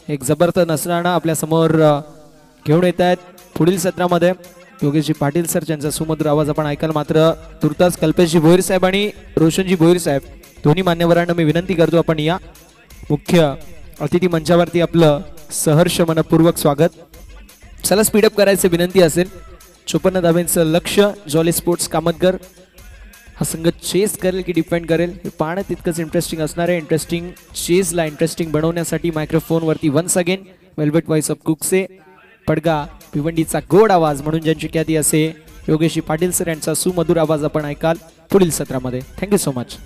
एक जबरदस्त नसराणा आपल्या समोर घेऊन येत आहेत. पुढील सत्रामध्ये योगेशजी पाटील सर यांचा सुमधुर आवाज आपण ऐकाल. मात्र तुर्तास कल्पेशजी भोईर साहेब आणि रोशनजी भोईर साहेब दोन्ही मान्यवरांना मी विनंती करतो आपण या मुख्य अतिथी मंचावरती आपलं सहर्ष मनपूर्वक स्वागत. चला स्पीडअप करायचे विनंती असेल. 54 धाब्यांचं लक्ष्य जॉली स्पोर्ट्स कामतगर. हा संघ चेस करेल की डिफेंड करेल हे पाहणं तितकंच इंटरेस्टिंग असणार आहे. इंटरेस्टिंग चेसला इंटरेस्टिंग बनवण्यासाठी मायक्रोफोन वरती once again velvet voice of Kukse Padga भिवंडीचा गोड आवाज म्हणून ज्यांची ख्याती असे योगेशी पाटील सर यांचा सुमधुर आवाज आपण ऐकाल पुढील सत्रामध्ये. Thank you so much.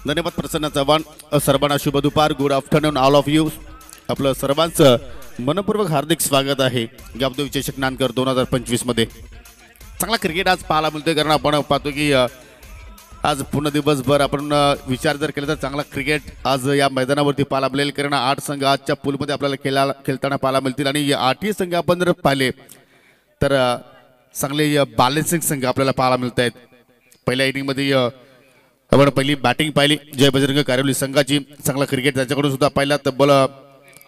धन्यवाद प्रसन्न चव्हाण. सर्वांना शुभ दुपार. Good afternoon all of you. आपलं सर्वांचं मनपूर्वक हार्दिक स्वागत आहे गावदेव विचषक नानकर 2025 मध्ये. चांगला क्रिकेट आज पाहायला मिळतोय कारण आपण पाहतो की आज पूर्ण दिवसभर आपण विचार जर केला तर चांगला क्रिकेट आज या मैदानावरती पाहायला मिळेल. कारण 8 संघ आजच्या पूलमध्ये आपल्याला खेळताना पाहायला मिळतील आणि या 8ही संघ आपण जर पाहिले तर चांगले बॅलन्सिंग संघ आपल्याला पाहायला मिळत आहेत. पहिल्या इनिंगमध्ये आपण पहिली बॅटिंग पाहिली जय बजरंग कारिवली संघाची. चांगला क्रिकेट त्याच्याकडून सुद्धा पाहिला. तब्बल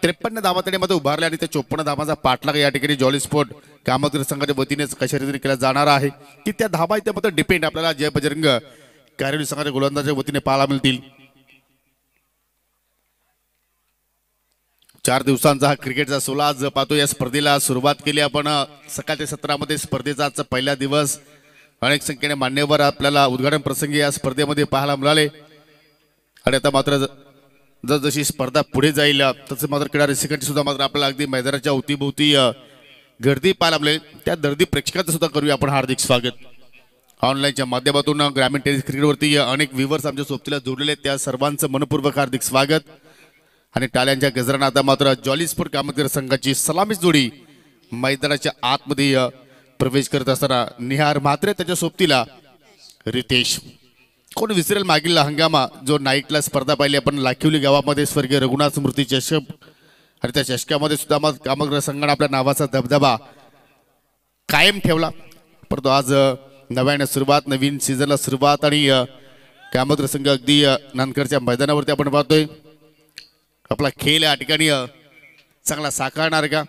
53 धावा त्यामध्ये उभारले आणि त्या 54 धावांचा पाठलाग या ठिकाणी जॉली स्पोर्ट कामतगर संघाच्या वतीने कशा रीतीने केला जाणार आहे की त्या धावा त्यामध्ये डिपेंड आपल्याला जय बजरंग कारिवली संघाच्या गोलंदाजाच्या वतीने पाहायला मिळतील. 4 दिवसांचा हा क्रिकेटचा सोहळा आज पाहतो. या स्पर्धेला सुरुवात केली आपण सकाळच्या सत्रामध्ये. स्पर्धेचा आजचा पहिला दिवस. अनेक संख्येने मान्यवर आपल्याला उद्घाटन प्रसंगी या स्पर्धेमध्ये पाहायला मिळाले आणि आता मात्र जशी स्पर्धा पुढे जाईल तसं मात्र क्रीडा रसिकांची सुद्धा मात्र आपल्याला अगदी मैदानाच्या अवतीभोवती गर्दी पाहायला मिळेल. त्या गर्दी प्रेक्षकांचं सुद्धा करूया आपण हार्दिक स्वागत. ऑनलाईनच्या माध्यमातून ग्रामीण टेनिस क्रिकेटवरती अनेक व्ह्यूअर्स आमच्या सोबतीला जोडलेले आहेत. त्या सर्वांचं मनपूर्वक हार्दिक स्वागत आणि टाळ्यांच्या गजरानं आता मात्र जॉली स्पोर्ट कामतगर संघाची सलामी जोडी मैदानाच्या आतमध्ये प्रवेश करत असताना निहार म्हात्रे त्याच्या सोबतीला रितेश. कोण विसरेल मागील हंगामा जो नाईटला स्पर्धा पाहिली आपण लाखिवली गावामध्ये स्वर्गीय रघुनाथ स्मृती चषक आणि त्या चषकामध्ये सुद्धा कामतगर संघाने आपल्या नावाचा दबदबा कायम ठेवला. परंतु आज नव्याने सुरुवात, नवीन सीझनला सुरुवात आणि कामतगर संघ अगदी नानकरच्या मैदानावरती आपण पाहतोय आपला खेळ या ठिकाणी चांगला साकारणार का.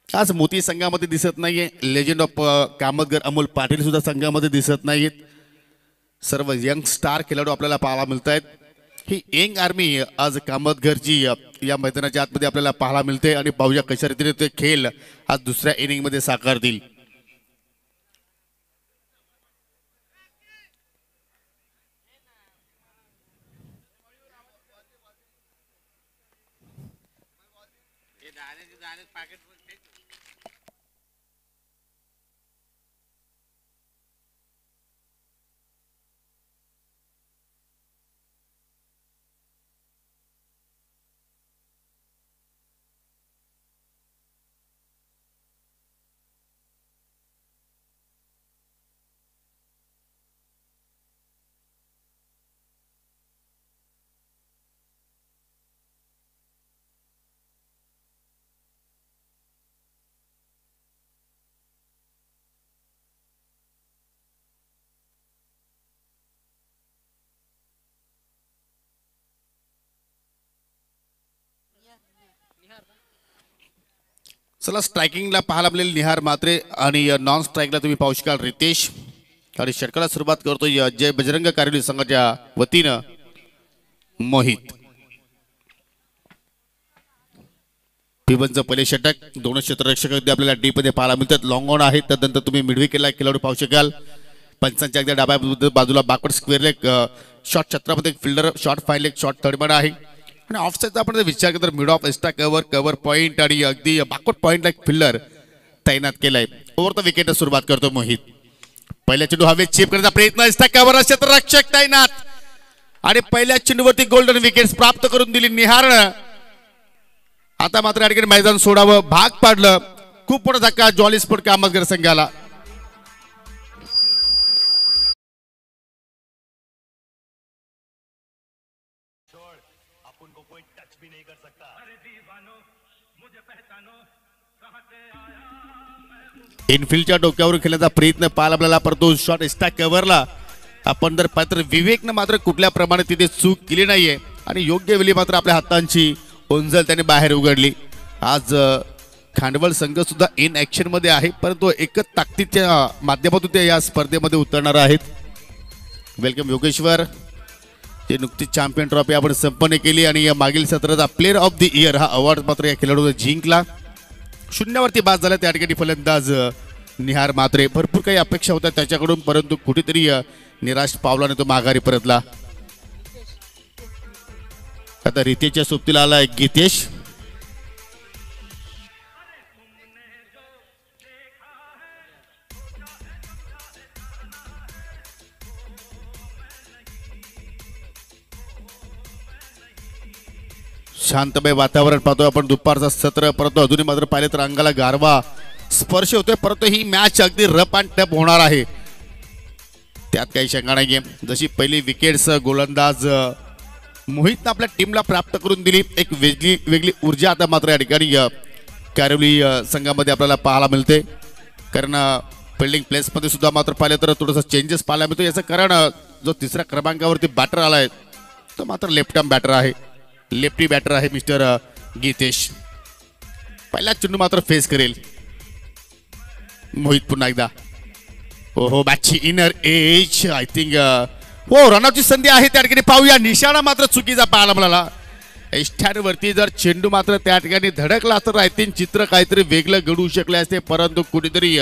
आज मोती संघामध्ये दिसत नाहीये. लेजंड ऑफ कामतगर अमोल पाटील सुद्धा संघामध्ये दिसत नाहीत. सर्व यंग स्टार खेळाडू आपल्याला पाहायला मिळत आहेत. ही यंग आर्मी आज कामतगरची या मैदानाच्या आतमध्ये आपल्याला पाहायला मिळते आणि पाहूया कशा रीतीने ते खेळ आज दुसऱ्या इनिंग मध्ये साकारतील. चला स्ट्रायकिंगला पाहायला मिळेल निहार म्हात्रे आणि नॉन स्ट्राईकला तुम्ही पाहू शकाल रितेश. आणि षटकाला सुरुवात करतोय जय बजरंग कारिवली संघाच्या वतीनं मोहित. पिबनचं पहिले षटक. 2 क्षेत्ररक्षक आपल्याला डीप मध्ये पाहायला मिळतात. लॉंग ऑन आहेत. त्यानंतर तुम्ही मिडवी केला खेळाडू पाहू शकाल. पंचांच्या अगदी डाव्या बाजूला बॅकवर्ड स्क्वेअर लेग शॉर्ट छत्रामध्ये fielder short fine leg short third आहे. आणि ऑफसाईडचा आपण विचार केला तर mid off extra cover point आणि अगदी बॅकवर्ड पॉईंट लाईक फिल्डर तैनात केलाय. ओव्हर द विकेट सुरुवात करतो मोहित. पहिल्या चेंडू हवेत चेप करण्याचा प्रयत्न. एक्स्ट्रा कव्हर क्षेत्ररक्षक तैनात आणि पहिल्या चेंडूवरती गोल्डन विकेट प्राप्त करून दिली निहार. आता मात्र या ठिकाणी मैदान सोडावं भाग पाडलं. खूप मोठा धक्का जॉली स्पोर्ट कामतगर संघाला. इनफिल्डच्या डोक्यावर खेळण्याचा प्रयत्न पाहायला आपल्याला, परंतु शॉट एक्स्ट्रा कव्हरला. आपण जर पात्र विवेकनं मात्र कुठल्या प्रमाणे तिथे चूक केली नाहीये आणि योग्य वेळी मात्र आपल्या हातांची ओंजल त्याने बाहेर उघडली. आज खांडवळ संघ सुद्धा इन ऍक्शन मध्ये आहे, परंतु एकच ताकदीच्या माध्यमातून ते या स्पर्धेमध्ये उतरणार आहेत. वेलकम योगेश्वर. ते नुकतीच चॅम्पियन ट्रॉफी आपण संपन्न केली आणि या मागील सत्राचा प्लेअर ऑफ द इयर हा अवॉर्ड मात्र या खेळाडूने जिंकला. शून्यावरती बाद झाला त्या ठिकाणी फलंदाज निहार म्हात्रे. भरपूर काही अपेक्षा होत्या त्याच्याकडून, परंतु कुठेतरी निराश पावलाने तो माघारी परतला. आता रितेशच्या सोबतीला आलाय गीतेश. शांतमय वातावरण पाहतोय आपण दुपारचा सत्र, परंतु अजूनही मात्र पाहिले तर अंगाला गारवा स्पर्श होतोय. परंतु ही मॅच अगदी रफ अँड टफ होणार आहे, त्यात काही शंका नाहीये. जशी पहिली विकेट्स गोलंदाज मोहितनं आपल्या टीमला प्राप्त करून दिली, एक वेगळी ऊर्जा आता मात्र या ठिकाणी कारिवली संघामध्ये आपल्याला पाहायला मिळते. कारण फिल्डिंग प्लेसमध्ये सुद्धा मात्र पाहिलं तर थोडंसं चेंजेस पाहायला मिळतो. याचं कारण जो तिसऱ्या क्रमांकावरती बॅटर आलाय तो मात्र लेफ्ट आर्म बॅटर आहे, लेफ्टी बॅटर आहे मिस्टर गीतेश. पहिला चेंडू मात्र फेस करेल मोहित पुन्हा एकदा. हो मॅचची इनर एज आय थिंक हो रनआउटची संधी आहे त्या ठिकाणी. पाहूया, निशाणा मात्र चुकीचा पाहायला मिळाला. एस्टॅनवरती जर चेंडू मात्र त्या ठिकाणी धडकला तर आय थिंक चित्र काहीतरी वेगळं घडू शकले असते, परंतु कुठेतरी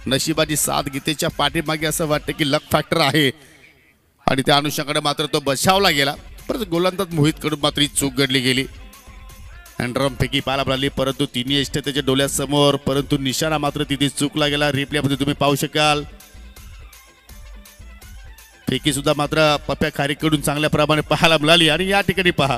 नशिबाची साथ गीतेच्या पाठीमागे असं वाटतं की लक फॅक्टर आहे आणि त्या अनुषंगाने मात्र तो बचावला गेला. परंतु गोलंदाज मोहितकडून मात्र ही चूक घडली गेली. ड्रमफेकी पाहायला मिळाली, परंतु तिन्ही एष्ट त्याच्या डोळ्यासमोर, परंतु निशाणा मात्र तिथे चुकला गेला. रिप्लेमध्ये तुम्ही पाहू शकाल. फेकी सुद्धा मात्र पप्या खारीकडून चांगल्या प्रमाणे पाहायला मिळाली. आणि या ठिकाणी पहा,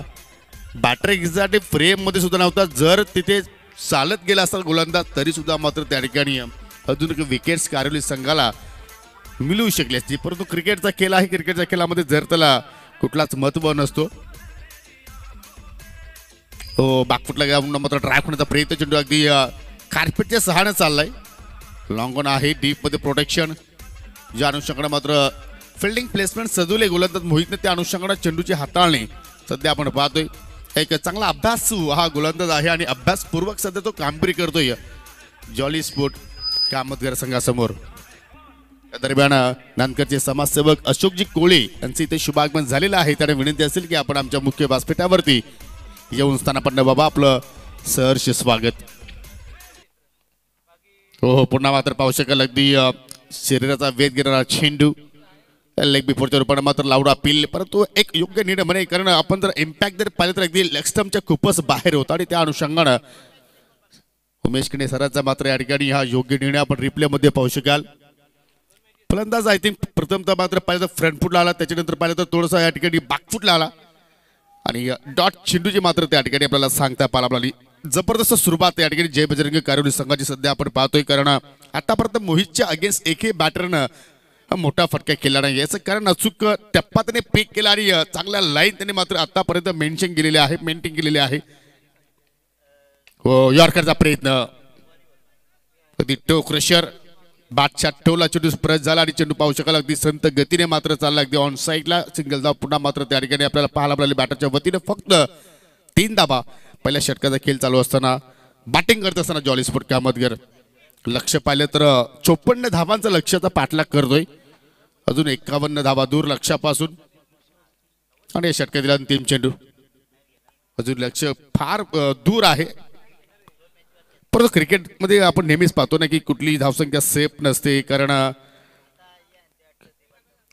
बॅटर एक्झॅक्टली फ्रेम मध्ये सुद्धा नव्हता. जर तिथे चालत गेला असता गोलंदाज तरी सुद्धा मात्र त्या ठिकाणी अजून विकेट्स कारिवली संघाला मिळू शकली असती. परंतु क्रिकेटचा खेळ आहे, क्रिकेटच्या खेळामध्ये जर त्याला कुठलाच महत्व नसतो. हो बागफुटला गेला मात्र ड्राईव्ह होण्याचा प्रयत्न, चेंडू अगदी कार्पेटच्या सहाय्याने चाललाय. लॉंग ऑन आहे, डीप मध्ये प्रोटेक्शन. ज्या अनुषंगाने मात्र फिल्डिंग प्लेसमेंट सजवले गोलंदाज मोहितने, त्या अनुषंगाने चेंडूची हाताळणी सध्या आपण पाहतोय. एक चांगला अभ्यासू हा गोलंदाज आहे आणि अभ्यासपूर्वक सध्या तो कामगिरी करतोय जॉली स्पोर्ट कामतगर संघासमोर. या दरम्यान नानकरचे समाजसेवक अशोकजी कोळे यांचे इथे शुभागमन झालेलं आहे. त्याने विनंती असेल की आपण आमच्या मुख्य व्यासपीठावरती येऊन स्थानापन्न बाबा आपलं सहर्ष स्वागत. हो पुन्हा मात्र पाहू शकाल अगदी शरीराचा वेध घेणारा चेंडू लेग बिफोरच्या रूपाने मात्र लावडा अपील, परंतु एक योग्य निर्णय म्हणे. कारण आपण जर इम्पॅक्ट जर पाहिलं तर अगदी लेग स्टंपच्या खूपच बाहेर होता आणि त्या अनुषंगानं उमेश किणे सरांचा मात्र या ठिकाणी हा योग्य निर्णय आपण रिप्लेमध्ये पाहू शकाल. फलंदाज आय थिंक प्रथमतः मात्र पाहिलं तर फ्रंट फुटला आला, त्याच्यानंतर पाहिलं तर थोडंसं या ठिकाणी बॅकफुटला आला आणि डॉट चेंडूची मात्र त्या ठिकाणी आपल्याला सांगता पाहायला मिळाली. जबरदस्त सुरुवात या ठिकाणी जय बजरंग कारिवली संघाची सध्या आपण पाहतोय. कारण आतापर्यंत मोहितच्या अगेन्स्ट एकही बॅटरनं मोठा फटका केला नाही. याचं कारण अचूक टप्पा त्याने पिक केला आणि चांगल्या लाईन त्याने मात्र आतापर्यंत मेंटेन केलेले आहे. हो यॉर्करचा प्रयत्न, कधी टो क्रशर बादशाह टोला चेंडू स्प्रश झाला आणि चेंडू पाहू शकाल अगदी संत गतीने मात्र चालला अगदी ऑन साईडला. सिंगल धाव पुन्हा मात्र त्या ठिकाणी आपल्याला पाहायला मिळाली. बॅटरच्या वतीने फक्त 3 धावा. पहिल्या षटकाचा खेळ चालू असताना बॅटिंग करत असताना जॉली स्पोर्ट कामतगर लक्ष पाहिलं तर 54 धावांचा लक्ष्याचा पाठलाग करतोय. अजून 51 धावा दूर लक्ष्यापासून आणि या षटकातील अंतिम चेंडू. अजून लक्ष फार दूर आहे. परंतु क्रिकेटमध्ये आपण नेहमीच पाहतो ना की कुठली धावसंख्या सेफ नसते. कारण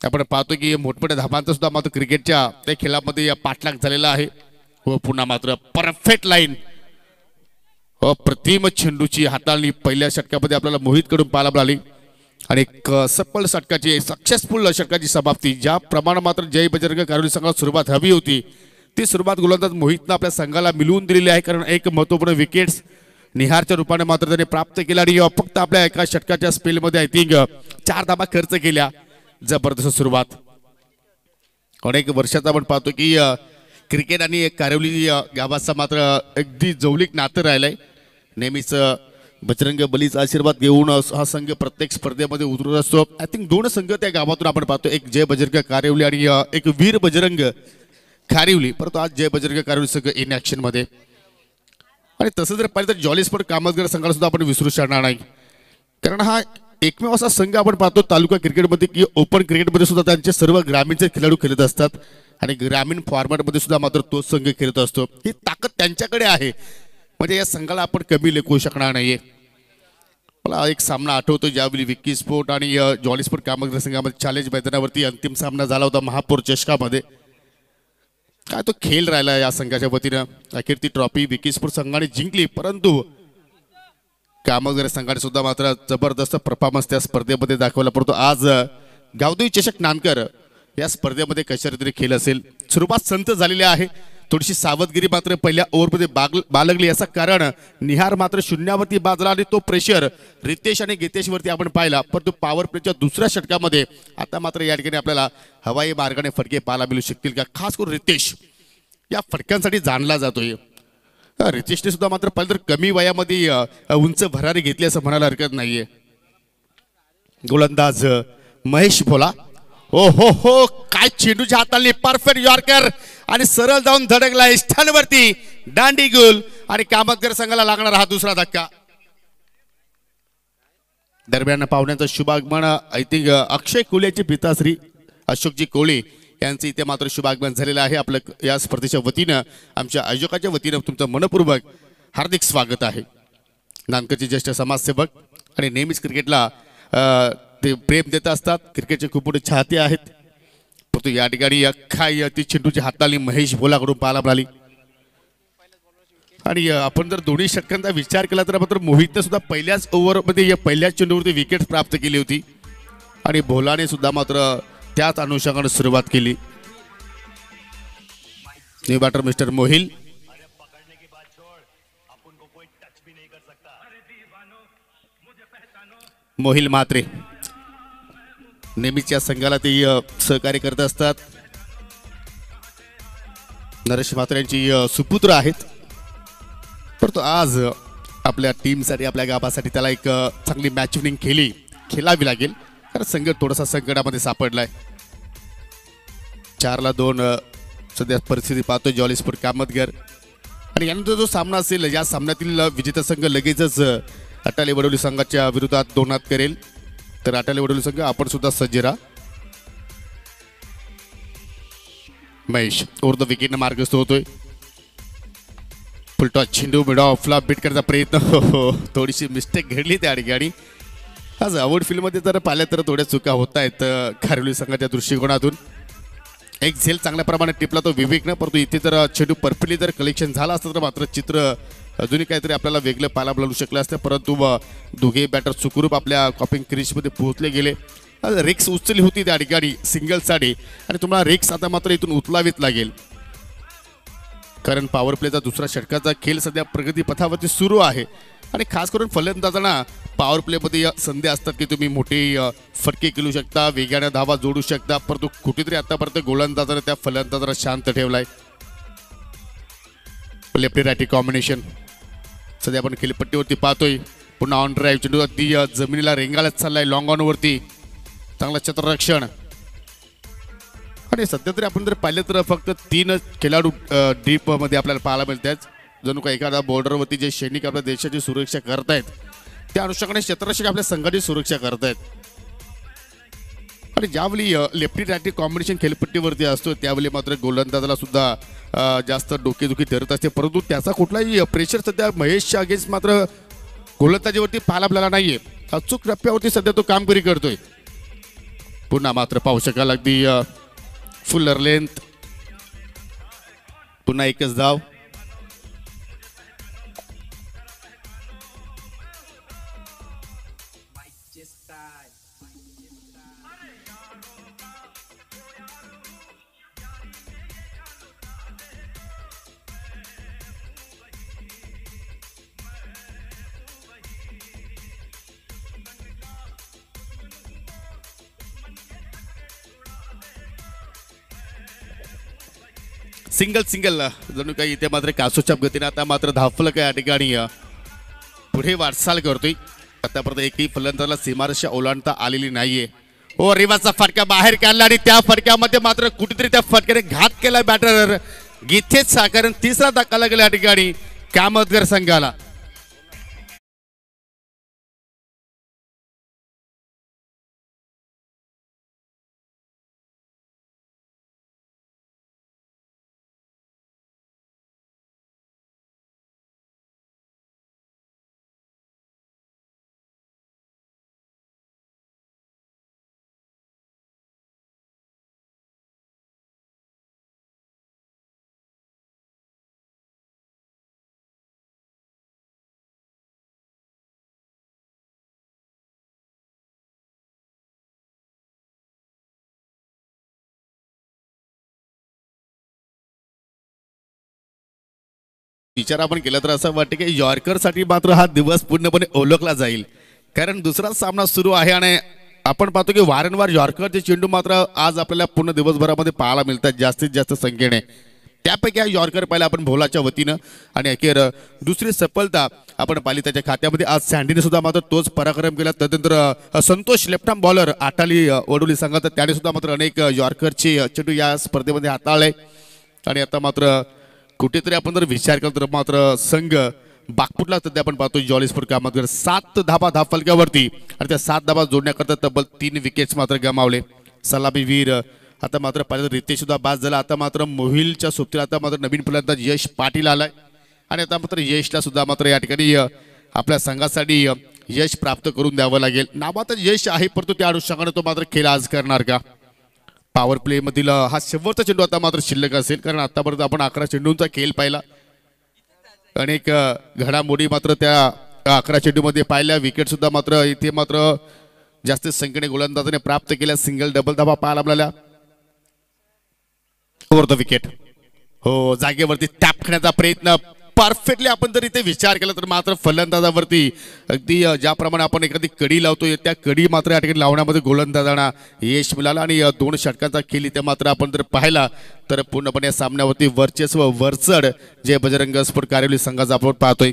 आपण पाहतो की मोठमोठ्या धावांचा सुद्धा मात्र क्रिकेटच्या त्या खेळामध्ये पाठलाग झालेला आहे. व पुन्हा मात्र परफेक्ट लाईन, अप्रतिम चेंडूची हाताळणी पहिल्या षटकामध्ये आपल्याला मोहितकडून पाहायला मिळाली आणि एक सफल षटकाची सक्सेसफुल षटकाची समाप्ती. ज्या प्रमाणे मात्र जय बजरंग कारिवली संघाला सुरुवात हवी होती ती सुरुवात गोलंदाज मोहितनं आपल्या संघाला मिळवून दिलेली आहे, कारण एक महत्त्वपूर्ण विकेट्स निहारच्या रूपाने मात्र त्याने प्राप्त केला आणि फक्त आपल्या एका षटकाच्या स्पेलमध्ये आय थिंक 4 धाबा खर्च केल्या. जबरदस्त सुरुवात. अनेक वर्षाचा आपण पाहतो की क्रिकेट आणि कारिवली गावाचा मात्र अगदी जवळीक नातं राहिलंय. नेहमीच बजरंग बलीचा आशीर्वाद घेऊन हा संघ प्रत्येक स्पर्धेमध्ये उतरत असतो. आय थिंक 2 संघ त्या गावातून आपण पाहतो, एक जय बजरंग कारिवली आणि एक वीर बजरंग कारिवली. परंतु आज जय बजरंग कारिवली संघ इन ऍक्शन मध्ये. आणि तसं जर पाहिलं तर जॉली स्पोर्ट कामतगर संघाला सुद्धा आपण विसरू शकणार नाही, कारण हा एकमेव असा संघ आपण पाहतो तालुका क्रिकेटमध्ये की ओपन क्रिकेटमध्ये सुद्धा त्यांचे सर्व ग्रामीणचे खेळाडू खेळत असतात आणि ग्रामीण फॉर्मॅटमध्ये सुद्धा मात्र तोच संघ खेळत असतो. ही ताकद त्यांच्याकडे आहे, म्हणजे या संघाला आपण कमी लेखू शकणार नाहीये. मला एक सामना आठवतो ज्यावेळी विक्की स्पोर्ट आणि जॉली स्पोर्ट कामतगर संघामध्ये चॅलेंज मैदानावरती अंतिम सामना झाला होता महापौर चषकामध्ये. काय तो खेळ राहिला या संघाच्या वतीनं. अखेर ती ट्रॉफी विकी स्पोर्ट संघाने जिंकली, परंतु कामतगर संघाने सुद्धा मात्र जबरदस्त परफॉर्मन्स त्या स्पर्धेमध्ये दाखवला. परंतु आज गावदेवी चषक नानकर या स्पर्धेमध्ये कशा रीतीने खेळ असेल. सुरुवात संत झालेली आहे, थोडीशी सावधगिरी मात्र पहिल्या ओव्हरमध्ये बाळगली. याचं कारण निहार मात्र शून्यावरती बाजला आणि तो प्रेशर रितेश आणि गितेशवरती आपण पाहिला. परंतु पॉवर प्लेच्या दुसऱ्या षटकामध्ये आता मात्र या ठिकाणी आपल्याला हवाई मार्गाने फटके पाहायला मिळू शकतील का. खास करून रितेश या फटक्यांसाठी जाणला जातोय. रितेशने सुद्धा मात्र पाहिलं तर कमी वयामध्ये उंच भरारी घेतली असं म्हणायला हरकत नाहीये. गोलंदाज महेश भोला, हो हो हो, काय चेंडूच्या हाताने परफेक्ट यॉर्कर आणि सरळ जाऊन धडकला स्थानवरती दांडी गुल आणि कामतगर संघाला लागणार हा दुसरा धक्का. दरम्यान पाहुण्यांचं शुभागमन आय थिंक अक्षय कोळेचे पिताश्री अशोकजी कोळे यांचं इथे मात्र शुभागमन झालेलं आहे. आपलं या स्पर्धेच्या वतीनं आमच्या आयोजकाच्या वतीनं तुमचं मनपूर्वक हार्दिक स्वागत आहे. नानकरचे ज्येष्ठ समाजसेवक आणि नेहमीच क्रिकेटला ते प्रेम देत असतात, क्रिकेटचे खूप मोठे चाहते आहेत. परंतु या ठिकाणी अख्खा ती चेंडूची हाताळणी महेश भोलाकडून पाहायला मिळाली. आणि आपण जर दोन्ही षटकांचा विचार केला तर मात्र मोहितने सुद्धा पहिल्याच ओव्हरमध्ये पहिल्याच चेंडूवरती विकेट प्राप्त केली होती आणि भोलाने सुद्धा मात्र त्याच अनुषंगाने सुरुवात केली. New batter mister Mohil. Mohil Matre नेहमीच या संघाला ते सहकार्य करत असतात. नरेश मात्रे यांची सुपुत्र आहेत, परंतु आज आपल्या टीमसाठी आपल्या गावासाठी त्याला एक चांगली मॅच विनिंग खेळावी लागेल, कारण संघ थोडासा संकटामध्ये सापडलाय. 4-2 सध्या परिस्थिती पाहतोय जॉली स्पोर्ट कामतगर. आणि यानंतर जो सामना असेल या सामन्यातील विजेता संघ लगेचच अटाले वडोली संघाच्या विरोधात 2 हात करेल. तर अटाले वडोली संघ आपण सुद्धा सज्ज राहा. महेश ओव्हर द विकेटने मार्गस्थ होतोय. फुलटॉस चेंडू मिड ऑफला बीट करण्याचा प्रयत्न, हो थोडीशी मिस्टेक घडली त्या ठिकाणी. आज अवॉर्ड फील्डमध्ये जर पाहिल्या तर थोड्या चुका होत आहेत कारिवली संघाच्या दृष्टिकोनातून. एक झेल चांगल्या प्रमाणात टिपला तो विवेकनं, परंतु इथे जर चेंडू परफेक्टली जर कलेक्शन झालं असतं तर मात्र चित्र अजूनही काहीतरी आपल्याला वेगळं पाहायला मिळू शकलं असतं. परंतु दोघे बॅटर सुखरूप आपल्या कॉपिंग क्रीजमध्ये पोहोचले गेले. रिक्स उचलली होती त्या ठिकाणी सिंगलसाठी आणि तुम्हाला रिक्स आता मात्र इथून उचलावीच लागेल, कारण पॉवर प्लेचा दुसरा षटकाचा खेळ सध्या प्रगती पथावरती सुरू आहे. आणि खास करून फलंदाजांना पॉवर प्लेमध्ये संधी असतात की तुम्ही मोठे फटके खेळू शकता, वेगाने धावा जोडू शकता, परंतु कुठेतरी आतापर्यंत गोलंदाजाने त्या फलंदाजाला शांत ठेवलाय. लेफ्टी रायटी कॉम्बिनेशन सध्या आपण खेळपट्टीवरती पाहतोय. पुन्हा ऑन ड्राईव्ह चेंडू अगदी जमिनीला रेंगाळत चाललाय लॉंग ऑन वरती. चांगला क्षेत्ररक्षण. आणि सध्या तरी आपण जर पाहिलं तर फक्त 3 खेळाडू डीप मध्ये आपल्याला पाहायला मिळतात. जणू का एखाद्या बॉर्डरवरती जे सैनिक आपल्या देशाची सुरक्षा करतायत त्या अनुषंगाने क्षेत्ररक्षक आपल्या संघाची सुरक्षा करतायत. आणि ज्यावेळी लेफ्टी रायटी कॉम्बिनेशन खेळपट्टीवरती असतो त्यावेळी मात्र गोलंदाजाला सुद्धा जास्त डोकेदुखी ठरत असते, परंतु त्याचा कुठलाही प्रेशर सध्या महेशच्या अगेन्स्ट मात्र गोलंदाजीवरती पाहायला आपल्याला नाहीये. अचूक रप्प्यावरती सध्या तो कामगिरी करतोय. पुन्हा मात्र पाहू शकाल अगदी फुल्लर लेंथ. पुन्हा एकच धाव. सिंगल सिंगल जणू काही इथे मात्र कासोच्या गतीने आता मात्र धावफलक या ठिकाणी पुढे वाटचाल करतोय. आतापर्यंत एकही फलंदाजाला सीमारेषा ओलांडता आलेली नाहीये. हो रिवाचा फटका बाहेर काढला आणि त्या फटक्यामध्ये मात्र कुठेतरी त्या फटक्याने घात केला बॅटर गीतेश साखर. तिसरा धक्का लागला या ठिकाणी कामतगर संघाला. विचार आपण केला तर असं वाटतं की यॉर्करसाठी मात्र हा दिवस पूर्णपणे ओळखला जाईल. कारण दुसरा सामना सुरू आहे आणि आपण पाहतो की वारंवार यॉर्करचे चेंडू मात्र आज आपल्याला पूर्ण दिवसभरामध्ये पाहायला मिळतात जास्तीत जास्त संख्येने. त्यापैकी हा यॉर्कर पाहिला आपण भोलाच्या वतीनं आणि अखेर दुसरी सफलता आपण पाहिली त्याच्या खात्यामध्ये. आज सँडीने सुद्धा मात्र तोच पराक्रम केला. त्यानंतर Santosh left arm bowler Atali Vadoli संघात त्याने सुद्धा मात्र अनेक यॉर्करचे चेंडू या स्पर्धेमध्ये हाताळले. आणि आता मात्र कुठेतरी आपण जर विचार केला तर मात्र संघ बागपुटला सध्या आपण पाहतो जॉली स्पोर्ट कामतगर 7 धाबा धाव फलकावरती आणि त्या 7 धाबा जोडण्याकरता तब्बल 3 विकेट्स मात्र गमावले. सलामी वीर आता मात्र पाहिलं रितेश सुद्धा बाद झाला. आता मात्र मोहिलच्या सोबतीला आता मात्र नवीन फलंदाज यश पाटील आलाय आणि आता मात्र यशला सुद्धा मात्र या ठिकाणी आपल्या संघासाठी यश प्राप्त करून द्यावं लागेल. नावातच यश आहे परंतु त्या अनुषंगाने तो मात्र खेळ आज करणार का. पॉवर प्ले मधील हा शेवटचा चेंडू आता मात्र शिल्लक असेल कारण आतापर्यंत आपण 11 चेंडूंचा खेळ पाहिला. अनेक घडामोडी मात्र त्या 11 चेंडूमध्ये पाहिल्या. विकेट सुद्धा मात्र इथे मात्र जास्त संख्येने गोलंदाजाने प्राप्त केल्या. सिंगल डबल धाबा पाहायला मिळाल्या. Over the wicket. हो जागेवरती टॅप करण्याचा प्रयत्न परफेक्टली आपण जर इथे विचार केला तर मात्र फलंदाजावरती अगदी ज्याप्रमाणे आपण एखादी कडी लावतो त्या कडी मात्र या ठिकाणी लावण्यामध्ये गोलंदाजांना यश मिळालं आणि 2 षटकांचा खेळ इथे मात्र आपण जर पाहिला तर पूर्णपणे सामन्यावरती वर्चस्व वरचढ जे बजरंग स्पोर्ट कारिवली संघाचा आपण पाहतोय.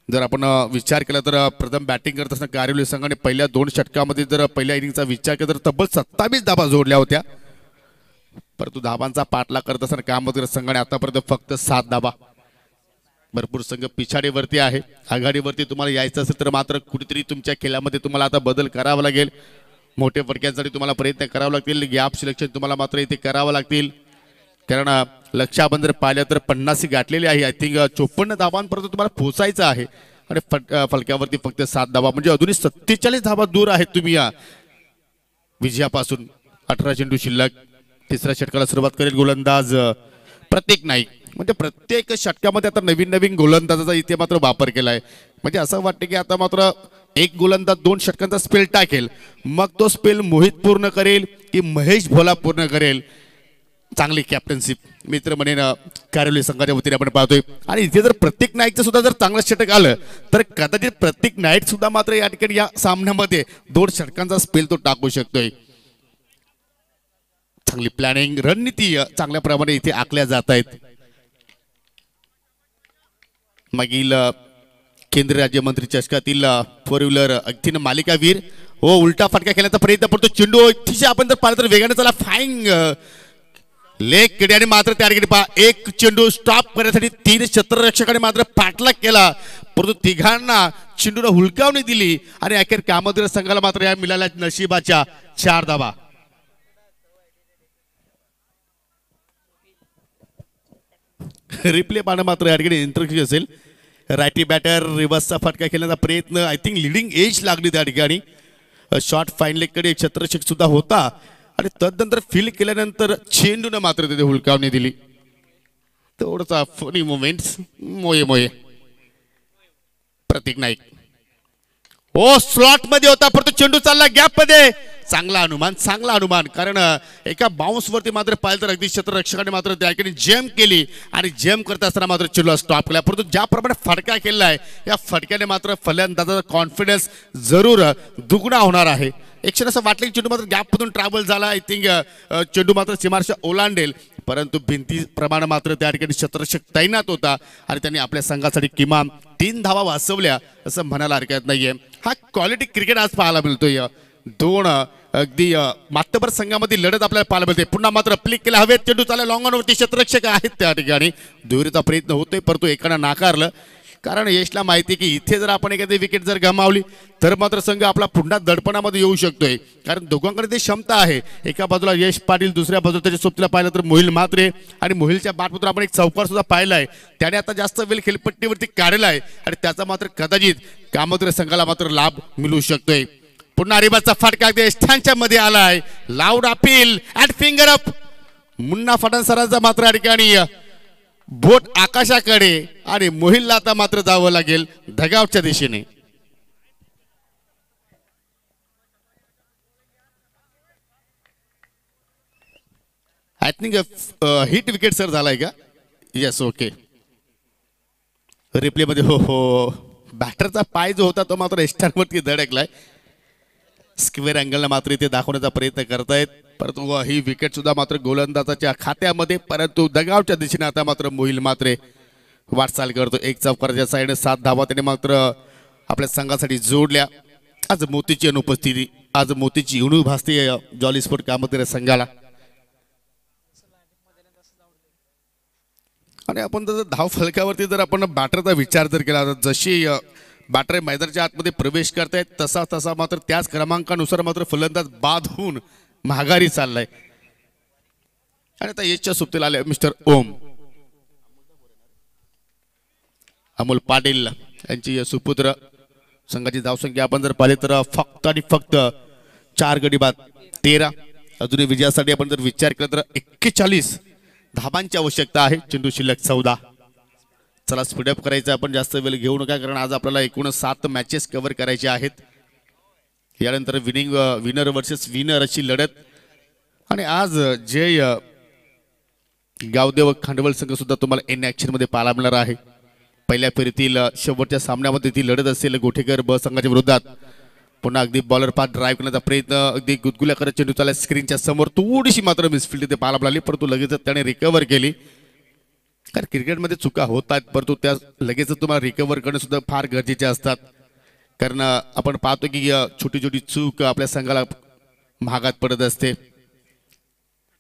जर आपण विचार केला तर प्रथम बॅटिंग करत असताना कारिवली संघाने पहिल्या 2 षटकामध्ये जर पहिल्या इनिंगचा विचार केला तर तब्बल 27 धाबा जोडल्या होत्या. परंतु धाबांचा पाठलाग करत असताना कामतगर संघाने आतापर्यंत फक्त 7 धाबा. भरपूर संघ पिछाडीवरती आहे. आघाडीवरती तुम्हाला यायचं असेल तर मात्र कुठेतरी तुमच्या खेळामध्ये तुम्हाला आता बदल करावा लागेल. मोठे फटक्यांसाठी तुम्हाला प्रयत्न करावे लागतील. गॅप सिलेक्शन तुम्हाला मात्र इथे करावं लागतील कारण लक्ष्य आपण जर पाहिलं तर 50 गाठलेली आहे. आय थिंक 54 धाबांपर्यंत तुम्हाला पोहोचायचं आहे आणि फलक्यावरती फक्त 7 धाबा म्हणजे अजूनही 47 धाबा दूर आहेत तुम्ही या विजयापासून. 18 चेंडू शिल्लक. तिसऱ्या षटकाला सुरुवात करेल गोलंदाज प्रत्येक नाईक. म्हणजे प्रत्येक षटकामध्ये आता नवीन नवीन गोलंदाजाचा इथे मात्र वापर केलाय. म्हणजे असं वाटतं की आता मात्र एक गोलंदाज 2 षटकांचा स्पेल टाकेल मग तो स्पेल मोहित पूर्ण करेल की महेश भोला पूर्ण करेल. चांगली कॅप्टनशिप मित्र म्हणेन कारिवली संघाच्या वतीने आपण पाहतोय. आणि इथे जर प्रत्येक नाईकचं सुद्धा जर चांगलं षटक आलं तर कदाचित प्रत्येक नाईक सुद्धा मात्र या ठिकाणी या सामन्यामध्ये 2 षटकांचा स्पेल तो टाकू शकतोय. चांगली प्लॅनिंग रणनीती चांगल्या प्रमाणे इथे आखल्या जात आहेत. मागील केंद्रीय राज्यमंत्री चषकातील 4 व्हीलर अगदी मालिकावीर हो उलटा फटका खेळण्याचा प्रयत्न पडतो. चेंडू अतिशय आपण जर पाहिलं तर वेगाने चला फाईंग लेग कडे आणि मात्र त्या ठिकाणी पहा एक चेंडू स्टॉप करण्यासाठी 3 क्षेत्ररक्षकाने मात्र पाठलाग केला परंतु तिघांना चेंडूला हुलकावणी दिली आणि अखेर कामतगर संघाला मात्र या मिळाल्या नशिबाच्या 4 धाबा. रिप्ले पाहणं मात्र या ठिकाणी इंटरेस्टिंग असेल. रायटी बॅटर रिव्हर्सचा फटका खेळण्याचा प्रयत्न आय थिंक लिडिंग एज लागली त्या ठिकाणी. शॉर्ट फाईन लेग कडे क्षेत्ररक्षक सुद्धा होता आणि तदनंतर फील केल्यानंतर चेंडूने मात्र तिथे हुलकावणी दिली. थोडसा फनी मोमेंट्स मोये मोये. प्रतीक नाईक हो स्लॉट मध्ये होता परंतु चेंडू चालला गॅप मध्ये. चांगला अनुमान कारण एका बाउन्स वरती मात्र पाहिलं तर अगदी क्षेत्ररक्षकाने मात्र त्या ठिकाणी जेम केली आणि जेम करत असताना मात्र चेंडूला स्टॉप केला, परंतु ज्याप्रमाणे फटका केला आहे या फटक्याने मात्र फलंदाजाचा कॉन्फिडन्स जरूर दुगणा होणार आहे. एक क्षण असं वाटलं की चेंडू मात्र गॅपमधून ट्रॅव्हल झाला, आय थिंक चेंडू मात्र सीमारेषा ओलांडेल, परंतु भिंतीप्रमाणे मात्र त्या ठिकाणी क्षेत्ररक्षक तैनात होता आणि त्यांनी आपल्या संघासाठी किमान 3 धावा वाचवल्या असं म्हणायला हरकत नाहीये. हा क्वालिटी क्रिकेट आज पाहायला मिळतोय. 2 अगदी मातबर संघामध्ये लढत आपल्याला पाहायला मिळते. पुन्हा मात्र प्लिक केला, हवेत चेंडू चालला, लॉंग ऑनवरती क्षेत्ररक्षक आहेत त्या ठिकाणी दुहेरीचा प्रयत्न होतोय, परंतु एकानं नाकारलं, कारण यशला माहिती की इथे जर आपण एखादी विकेट जर गमावली तर मात्र संघ आपला पुन्हा दडपणामध्ये येऊ शकतोय, कारण दोघांकडे ते क्षमता आहे. एका बाजूला यश पाटील, दुसऱ्या बाजूला त्याच्या सोबतीला पाहिलं तर मोहिल म्हात्रे, आणि मोहिलच्या बाटमधून आपण एक चौकार सुद्धा पाहिलाय, त्याने आता जास्त वेळ खेळपट्टीवरती काढला आहे आणि त्याचा मात्र कदाचित कामोद्रे संघाला मात्र लाभ मिळू शकतोय. पुन्हा रिबाचा फटका अगदी स्टँडच्या मध्ये आलाय, loud appeal and finger up. Munna Pathan सरांचा मात्र या ठिकाणी बोट आकाशाकडे आणि मोहिलला आता मात्र जावं लागेल धगावच्या दिशेने. I think hit wicket sir झालाय का? Yes, okay. रिप्ले मध्ये हो बॅटरचा पाय जो होता तो मात्र स्टँडवरती धडकलाय. स्क्वेअर अँगलला मात्र इथे दाखवण्याचा प्रयत्न करतायत, परंतु ही विकेट सुद्धा मात्र गोलंदाजाच्या खात्यामध्ये, परंतु दगावच्या दिशेने आता मात्र मोहिल मात्र वाटचाल करतो. एक चौकाराच्या साईडने 7 धावा त्याने मात्र आपल्या संघासाठी जोडल्या. आज मोतीची अनुपस्थिती, आज मोतीची उणीव भासते जॉली स्पोर्ट कामोद्रे संघाला. आणि आपण जर धाव फलकावरती जर आपण बॅटरचा विचार जर केला तर जशी बॅटर मैदानाच्या आतमध्ये प्रवेश करतायत तसा तसा मात्र त्याच क्रमांकानुसार मात्र फलंदाज बाद होऊन माघारी चाललाय. आणि आता यशच्या सुप्तीला आले मिस्टर ओम अमोल पाटील यांची सुपुत्र. संघाची धावसंख्या आपण जर पाहिली तर फक्त आणि फक्त 4 गडी बाद 13. अजूनही विजयासाठी आपण जर विचार केला तर 41 धाबांची आवश्यकता आहे. चेंडू शिल्लक 14. चला स्पीडअप करायचं, आपण जास्त वेळ घेऊ नका, कारण आज आपल्याला एकूण 7 मॅचेस कव्हर करायचे आहेत. यानंतर विनर वर्सेस विनर अशी लढत. आणि आज जय गावदेव खांडवल संघ सुद्धा तुम्हाला इन ऍक्शन मध्ये पाहायला मिळणार आहे. पहिल्या फेरीतील शेवटच्या सामन्यामध्ये ती लढत असेल गोठेकर ब संघाच्या विरोधात. पुन्हा अगदी बॉलर पास ड्राईव्ह करण्याचा प्रयत्न, अगदी गुदगुल्या करत चेंडू चालला स्क्रीनच्या समोर, थोडीशी मात्र मिसफिल्ड इथे पाहायला मिळाली, परंतु लगेच त्याने रिकव्हर केली. कारण क्रिकेटमध्ये चुका होत आहेत, परंतु त्या लगेच तुम्हाला रिकव्हर करणे सुद्धा फार गरजेचे असतात. कारण आपण पाहतो की छोटी छोटी चूक आपल्या संघाला महागात पडत असते.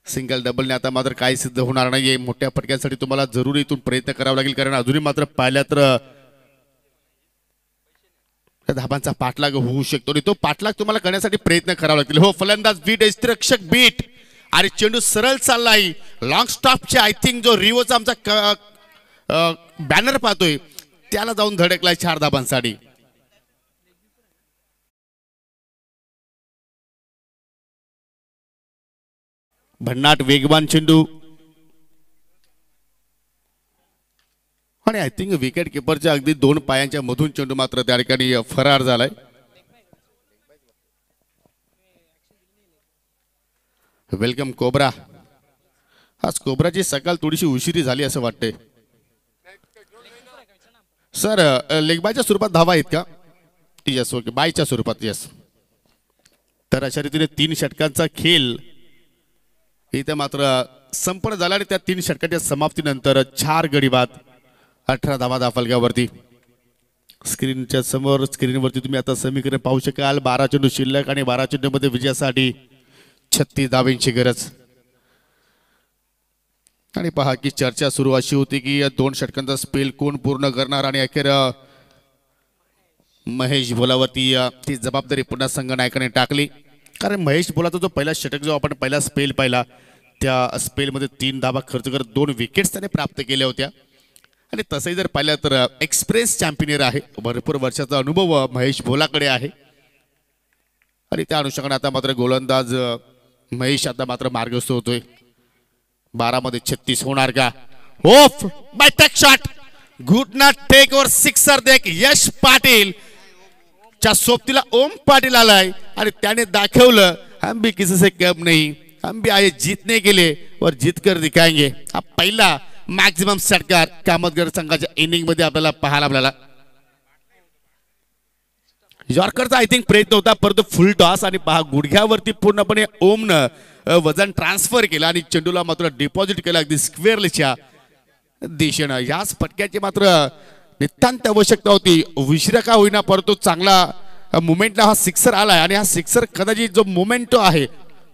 सिंगल डबलने आता मात्र काही सिद्ध होणार नाहीये. मोठ्या फटक्यांसाठी तुम्हाला जरूर इथून प्रयत्न करावा लागेल, कारण अजूनही मात्र पाहिल्या तर धाबांचा पाठलाग होऊ शकतो आणि तो पाठलाग तुम्हाला करण्यासाठी प्रयत्न करावा लागतील. हो, फलंदाज बीट, यष्टिरक्षक बीट आणि चेंडू सरळ चाललाय लॉंग स्टॉपचे. आय थिंक जो रिओचा आमचा बॅनर पाहतोय त्याला जाऊन धडकलाय 4 धाबांसाठी. भन्नाट वेगवान चेंडू आणि आय थिंक विकेट किपरच्या अगदी 2 पायांच्या मधून चेंडू मात्र त्या ठिकाणी फरार झालाय. Welcome cobra. आज कोब्राची सकाळ थोडीशी उशिरी झाली असं वाटतंय सर. लेगबायच्या स्वरूपात धावा आहेत का? यस, ओके, बायच्या स्वरूपात. यस. तर अशा रीतीने 3 षटकांचा खेळ इथे मात्र संपन्न झाला आणि त्या 3 षटकांच्या समाप्तीनंतर 4 गडी बाद 18 धावा दाफलगावरती. स्क्रीनच्या समोर स्क्रीनवरती तुम्ही आता समीकरण पाहू शकाल. 12 चेंडू शिल्लक आणि 12 चेंडूमध्ये विजयासाठी 36 धावांची गरज. आणि पहा की चर्चा सुरू अशी होती की 2 षटकांचा स्पेल कोण पूर्ण करणार आणि अखेर महेश भोलावरती ती जबाबदारी पुन्हा संघनायकाने टाकली. कारण महेश भोलाचा जो पहिला षटक जो आपण पहिला स्पेल पाहिला त्या स्पेलमध्ये 3 धावा खर्च करत 2 विकेट्स त्याने प्राप्त केल्या होत्या. आणि तसंही जर पाहिलं तर एक्सप्रेस चॅम्पियनर आहे, भरपूर वर्षाचा अनुभव महेश भोलाकडे आहे. आणि त्या अनुषंगाने आता मात्र गोलंदाज महेश आता मात्र मार्गस्थ होतोय. 12 मध्ये 36 होणार का? Off by take shot, good not take over sixer देख यश पाटील च्या सोबतीला ओम पाटील आलाय आणि त्याने दाखवलं हम भी किसी से कम नहीं, हम भी आए जीतने के लिए और जीत कर दिखाएंगे. हा पहिला मॅक्झिमम षटकार कामतगर संघाच्या इनिंग मध्ये आपल्याला पाहायला मिळाला. यॉर्करचा आय थिंक प्रयत्न होता परंतु फुल टॉस आणि पहा गुडघ्यावरती पूर्णपणे ओमनं वजन ट्रान्सफर केलं आणि चेंडूला मात्र डिपॉझिट केलं अगदी स्क्वेअरच्या दिशेनं. याच फटक्याची मात्र नितांत आवश्यकता होती. उशिरा का होईना परंतु चांगला मुमेंटला हा सिक्सर आलाय आणि हा सिक्सर कदाचित जो मोमेंटो आहे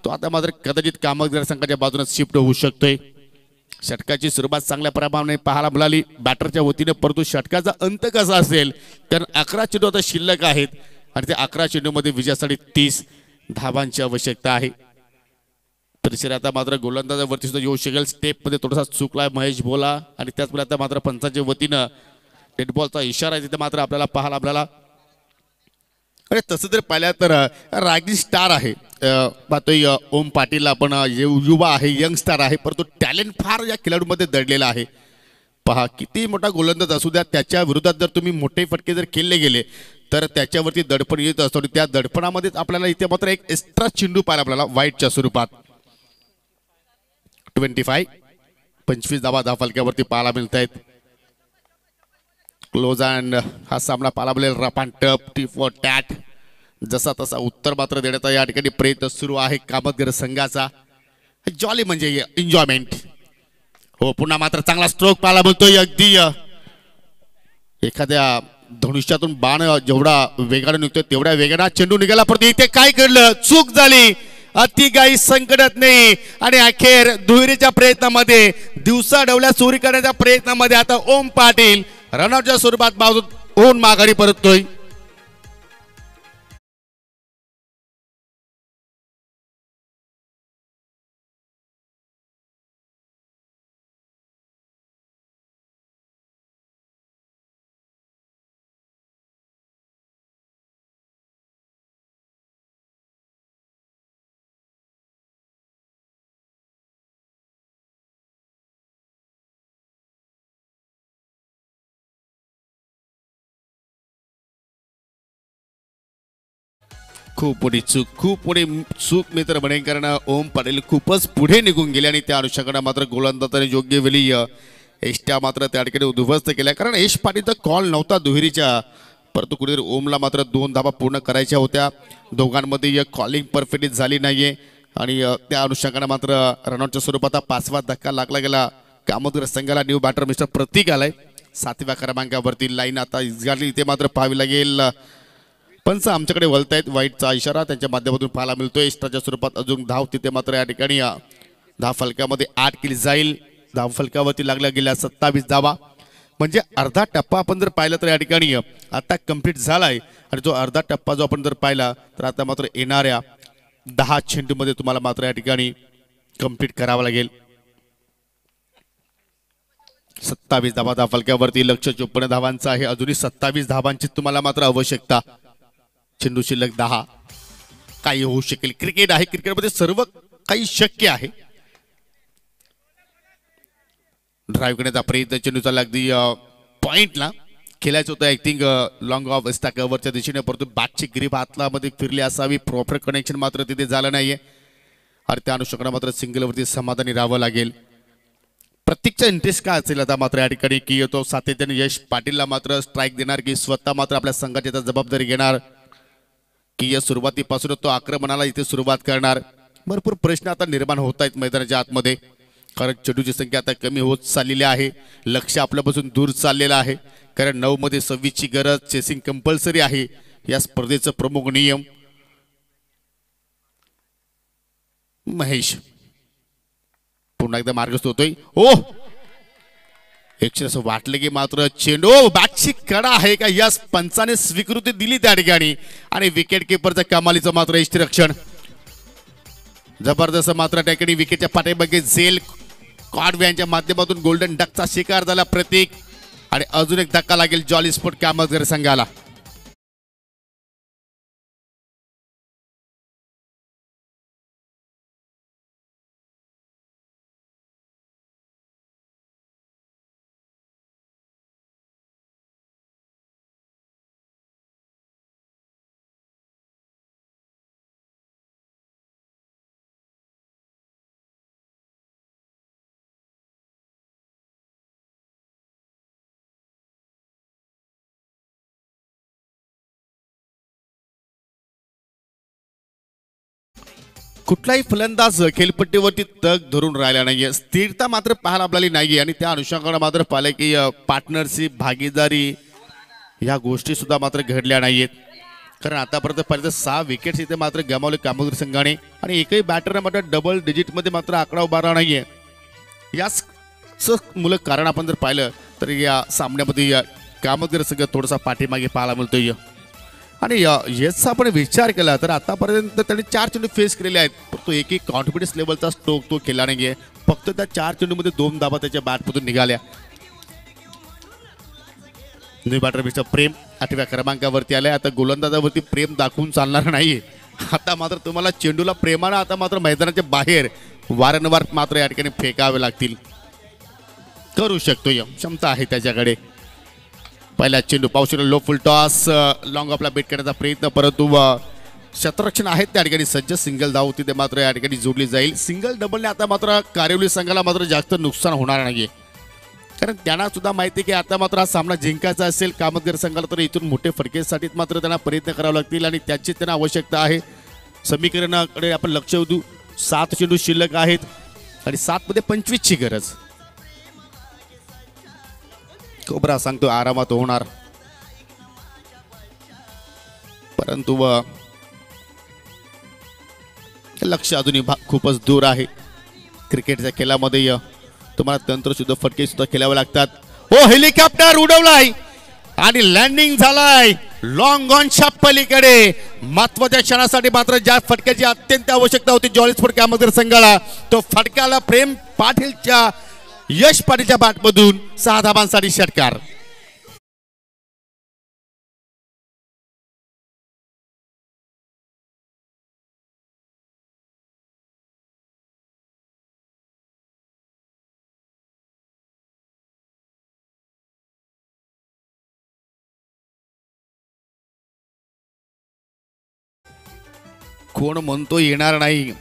तो आता मात्र कदाचित कामतगर संघाच्या बाजूने शिफ्ट होऊ शकतोय. षटकाची सुरुवात चांगल्या प्रमाणाने पाहायला मिळाली बॅटरच्या वतीने परंतु षटकाचा अंत कसा असेल कारण 11 चेंडू आता शिल्लक आहेत आणि त्या 11 चेंडूमध्ये विजयासाठी 30 धावांची आवश्यकता आहे. तरी आता मात्र गोलंदाजावरती सुद्धा येऊ शकेल. स्टेप मध्ये थोडासा चुकलाय महेश भोला आणि त्याचमुळे आता मात्र पंचांच्या वतीनं डेड बॉलचा इशारा तिथे मात्र आपल्याला पाहायला मिळाला. अरे तसं जर पाहिलं तर रायगडी स्टार आहे पाहतोय ओम पाटील आपण युवा आहे यंगस्टार आहे परंतु टॅलेंट फार या खेळाडूमध्ये दडलेला आहे. पहा किती मोठा गोलंदाज असू द्या त्याच्या विरोधात जर तुम्ही मोठे फटके जर खेळले गेले तर त्याच्यावरती दडपण येत असतो आणि त्या दडपणामध्येच आपल्याला इथे मात्र एक एक्स्ट्रा चेंडू पाहायला आपल्याला वाईटच्या स्वरूपात 25 धावा फलक्यावरती पाहायला मिळत आहेत. क्लोज अँड हा सामना पाहायला मिळेल rough and tough T for tat जसा तसा उत्तर मात्र देण्याचा या ठिकाणी प्रयत्न सुरू आहे कामतगर संघाचा. जॉली म्हणजे एन्जॉयमेंट. हो पुन्हा मात्र चांगला स्ट्रोक पाहायला मिळतोय. अगदी एखाद्या धनुष्यातून बाण जेवढा वेगाने निघतोय तेवढ्या वेगाने चेंडू निघाला परंतु इथे काय घडलं चूक झाली. अतिगाई संकटात नाही आणि अखेर दुहेरीच्या प्रयत्नामध्ये दिवसा डवल्या चोरी करण्याच्या प्रयत्नामध्ये आता ओम पाटील रनआउटच्या स्वरूपात बाजू होऊन माघारी परततोय. खूप मोठी चूक मी तर म्हणेन कारण ओम पाटील खूपच पुढे निघून गेले आणि त्या अनुषंगाने मात्र गोलंदाजाने योग्य वेळी एष्ट्या मात्र त्या ठिकाणी उद्ध्वस्त केल्या कारण यश पाटीलचा कॉल नव्हता दुहेरीच्या परंतु कुठेतरी ओमला मात्र 2 धावा पूर्ण करायच्या होत्या. दोघांमध्ये कॉलिंग परफेक्ट झाली नाहीये आणि त्या अनुषंगाने मात्र रनआउटच्या स्वरूपात 5वा धक्का लागला गेला. कामतगर संघाला न्यू बॅटर मिस्टर प्रतीक आलाय 7व्या क्रमांकावरती. लाईन आता झाली इथे मात्र पाहावी लागेल. पंच आमच्याकडे वळतायत वाईटचा इशारा त्यांच्या माध्यमातून पाहायला मिळतोय. एक्स्ट्राच्या स्वरूपात अजून धाव तिथे मात्र या ठिकाणी धाव फलकामध्ये 8 केली जाईल. धाव फलकावरती लागल्या गेल्या 27 धावा म्हणजे अर्धा टप्पा आपण जर पाहिला तर या ठिकाणी आता कंप्लीट झालाय आणि जो अर्धा टप्पा जो आपण जर पाहिला तर आता मात्र येणाऱ्या 10 चेंडूमध्ये तुम्हाला मात्र या ठिकाणी कंप्लीट करावं लागेल. 27 धावा धाव फलकावरती लक्ष 54 धावांचा आहे. अजूनही 27 धावांची तुम्हाला मात्र आवश्यकता. चेंडू शिल्लक 10. काही होऊ शकेल. क्रिकेट आहे क्रिकेटमध्ये सर्व काही शक्य आहे. ड्राईव्ह करण्याचा प्रयत्न चेंडूचा अगदी पॉइंटला खेळायचं होतं आय थिंक लॉंग ऑफ एस्टा कव्हरच्या दिशेने परंतु बॅटची ग्रीप हातलामध्ये फिरली असावी. प्रॉपर कनेक्शन मात्र तिथे झालं नाहीये आणि त्या अनुषंगाने मात्र सिंगलवरती समाधानी राहावं लागेल. प्रत्येकचा इंटरेस्ट काय असेल आता मात्र या ठिकाणी की तो सातत्याने यश पाटीलला मात्र स्ट्राईक देणार की स्वतः मात्र आपल्या संघाची जबाबदारी घेणार की या सुरुवातीपासून तो आक्रमणाला इथे सुरुवात करणार. भरपूर प्रश्न आता निर्माण होत आहेत मैदानाच्या आतमध्ये कारण चेंडूची संख्या आता कमी होत चाललेली आहे. लक्ष आपल्यापासून दूर चाललेलं आहे कारण 9 मध्ये 26 ची गरज. चेसिंग कंपल्सरी आहे या स्पर्धेचा प्रमुख नियम. महेश पुन्हा एकदा मार्गस्थ होतोय. ओ असं वाटलं की मात्र चेंडू बॅटची कडा आहे का या पंचाने स्वीकृती दिली त्या ठिकाणी आणि विकेट किपरचं कमालीचं मात्र यष्टिरक्षण जबरदस्त मात्र त्या ठिकाणी विकेटच्या पाठीमागे झेल कॉडवे यांच्या माध्यमातून गोल्डन डकचा शिकार झाला प्रतीक आणि अजून एक धक्का लागेल जॉली स्पोर्ट कामतगर संघाला. कुठलाही फलंदाज खेळपट्टीवरती तग धरून राहिला नाहीये, स्थिरता मात्र पाहायला आपल्याला नाहीये आणि त्या अनुषंगाने मात्र पाहिलं की पार्टनरशिप भागीदारी या गोष्टी सुद्धा मात्र घडल्या नाहीयेत. कारण आतापर्यंत पाहिलं तर 6 विकेट्स इथे मात्र गमावले कामगिरी संघाने आणि एकही बॅटरने मात्र डबल डिजिटमध्ये मात्र आकडा उभारला नाहीये. याच मूलक कारण आपण जर पाहिलं तर या सामन्यामध्ये कामगिरी संघ थोडासा पाठीमागे पाहायला मिळतोय. आणि याचा आपण विचार केला तर आतापर्यंत त्यांनी 4 चेंडू फेस केलेले आहेत, पण तो एकही कॉन्फिडन्स लेवलचा स्ट्रोक तो केला नाहीये. फक्त त्या 4 चेंडूमध्ये 2 धाबा त्याच्या बॅटमधून निघाल्या. न्यू बॅटर मिस्टर प्रेम 8व्या क्रमांकावरती आलाय. आता गोलंदाजावरती प्रेम दाखवून चालणार नाहीये. आता मात्र तुम्हाला चेंडूला प्रेमानं आता मात्र मैदानाच्या बाहेर वारंवार मात्र या ठिकाणी फेकावे लागतील. करू शकतो, क्षमता आहे त्याच्याकडे. पहिला चेंडू पावसाला लो फुल टॉस लॉंग ऑफला बेट करण्याचा प्रयत्न, परंतु क्षेत्ररक्षण आहेत त्या ठिकाणी सज्ज. सिंगल धाव तिथे मात्र या ठिकाणी जोडली जाईल. सिंगल डबलने आता मात्र कारिवली संघाला मात्र जास्त नुकसान होणार नाहीये, कारण त्यांना सुद्धा माहिती आहे की आता मात्र हा सामना जिंकायचा असेल कामतगर संघाला तर इथून मोठे फटकेसाठी मात्र त्यांना प्रयत्न करावे लागतील आणि त्याची त्यांना आवश्यकता आहे. समीकरणाकडे आपण लक्ष देऊ. 7 चेंडू शिल्लक आहेत आणि 7 मध्ये 25ची गरज. कोबरा सांगतो आरामात होणार, परंतु लक्ष अजूनही खूपच दूर आहे. क्रिकेटच्या खेळामध्ये तुम्हाला तंत्रशुद्ध फटके सुद्धा खेळावे लागतात. हो, हेलिकॉप्टर उडवलाय आणि लँडिंग झालाय लॉंग ऑनच्या पलीकडे. महत्वाच्या क्षणासाठी मात्र ज्या फटक्याची अत्यंत आवश्यकता होती जॉलीस्पोर्ट कामगार संघाला, तो फटकाला प्रेम पाटीलच्या यश पाटीलच्या बॅटमधून 6 धाबांसाठी षटकार. कोण म्हणतो येणार नाही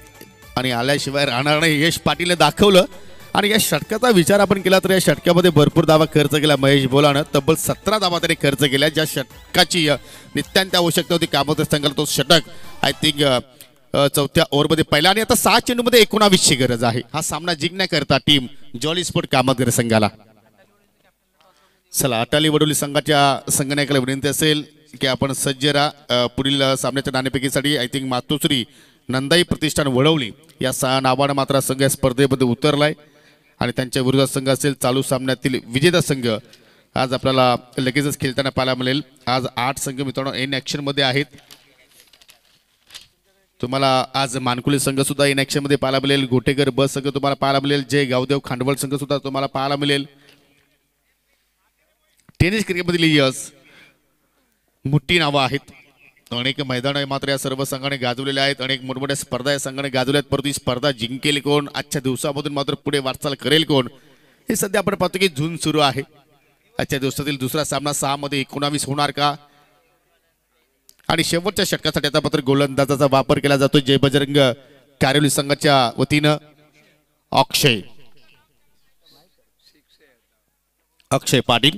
आणि आल्याशिवाय राहणार नाही, यश पाटीलने दाखवलं. आणि या षटकाचा विचार आपण केला तर या षटकामध्ये भरपूर धावा खर्च केला महेश बोलानं. तब्बल 17 धावा त्याने खर्च केल्या. ज्या षटकाची नित्यांत आवश्यकता होती कामोदर संघाला तो षटक आय थिंक 4थ्या ओव्हरमध्ये पहिला. आणि आता 6 चेंडूमध्ये 19ची गरज आहे हा सामना जिंकण्याकरता टीम जॉली स्पोर्ट कामगार संघाला. चला, अटाली वडोली संघाच्या संघनायकाला विनंती असेल की आपण सज्ज राहा. पुढील सामन्याच्या नाणेफेकीसाठी आय थिंक मातोश्री नंदाई प्रतिष्ठान वडवली या नावानं मात्र संघ या स्पर्धेमध्ये उतरलाय आणि त्यांच्या विरोधात संघ असेल चालू सामन्यातील विजेता संघ आज आपल्याला लगेचच खेळताना पाहायला मिळेल. आज 8 संघ मित्रांनो इन ऍक्शन मध्ये आहेत. तुम्हाला आज मानकुली संघ सुद्धा इन ऍक्शन मध्ये पाहायला मिळेल. गोटेकर ब संघ तुम्हाला पाहायला मिळेल. जय गावदेव खांडवळ संघ सुद्धा तुम्हाला पाहायला मिळेल. टेनिस क्रिकेटमधील यश मोठी नावं आहेत. अनेक मैदान मात्र या सर्व संघाने गाजवलेले आहेत. अनेक मोठमोठ्या स्पर्धा या संघाने गाजवल्या आहेत. परंतु ही स्पर्धा जिंकेल कोण, आजच्या दिवसामधून मात्र पुढे वाटचाल करेल कोण, हे सध्या आपण पाहतो की झून सुरू आहे. आजच्या दिवसातील दुसरा सामना 6 मध्ये 19 होणार का. आणि शेवटच्या षटकासाठी आता मात्र गोलंदाजाचा वापर केला जातो जय बजरंग कारिवली संघाच्या वतीनं. अक्षय पाटील,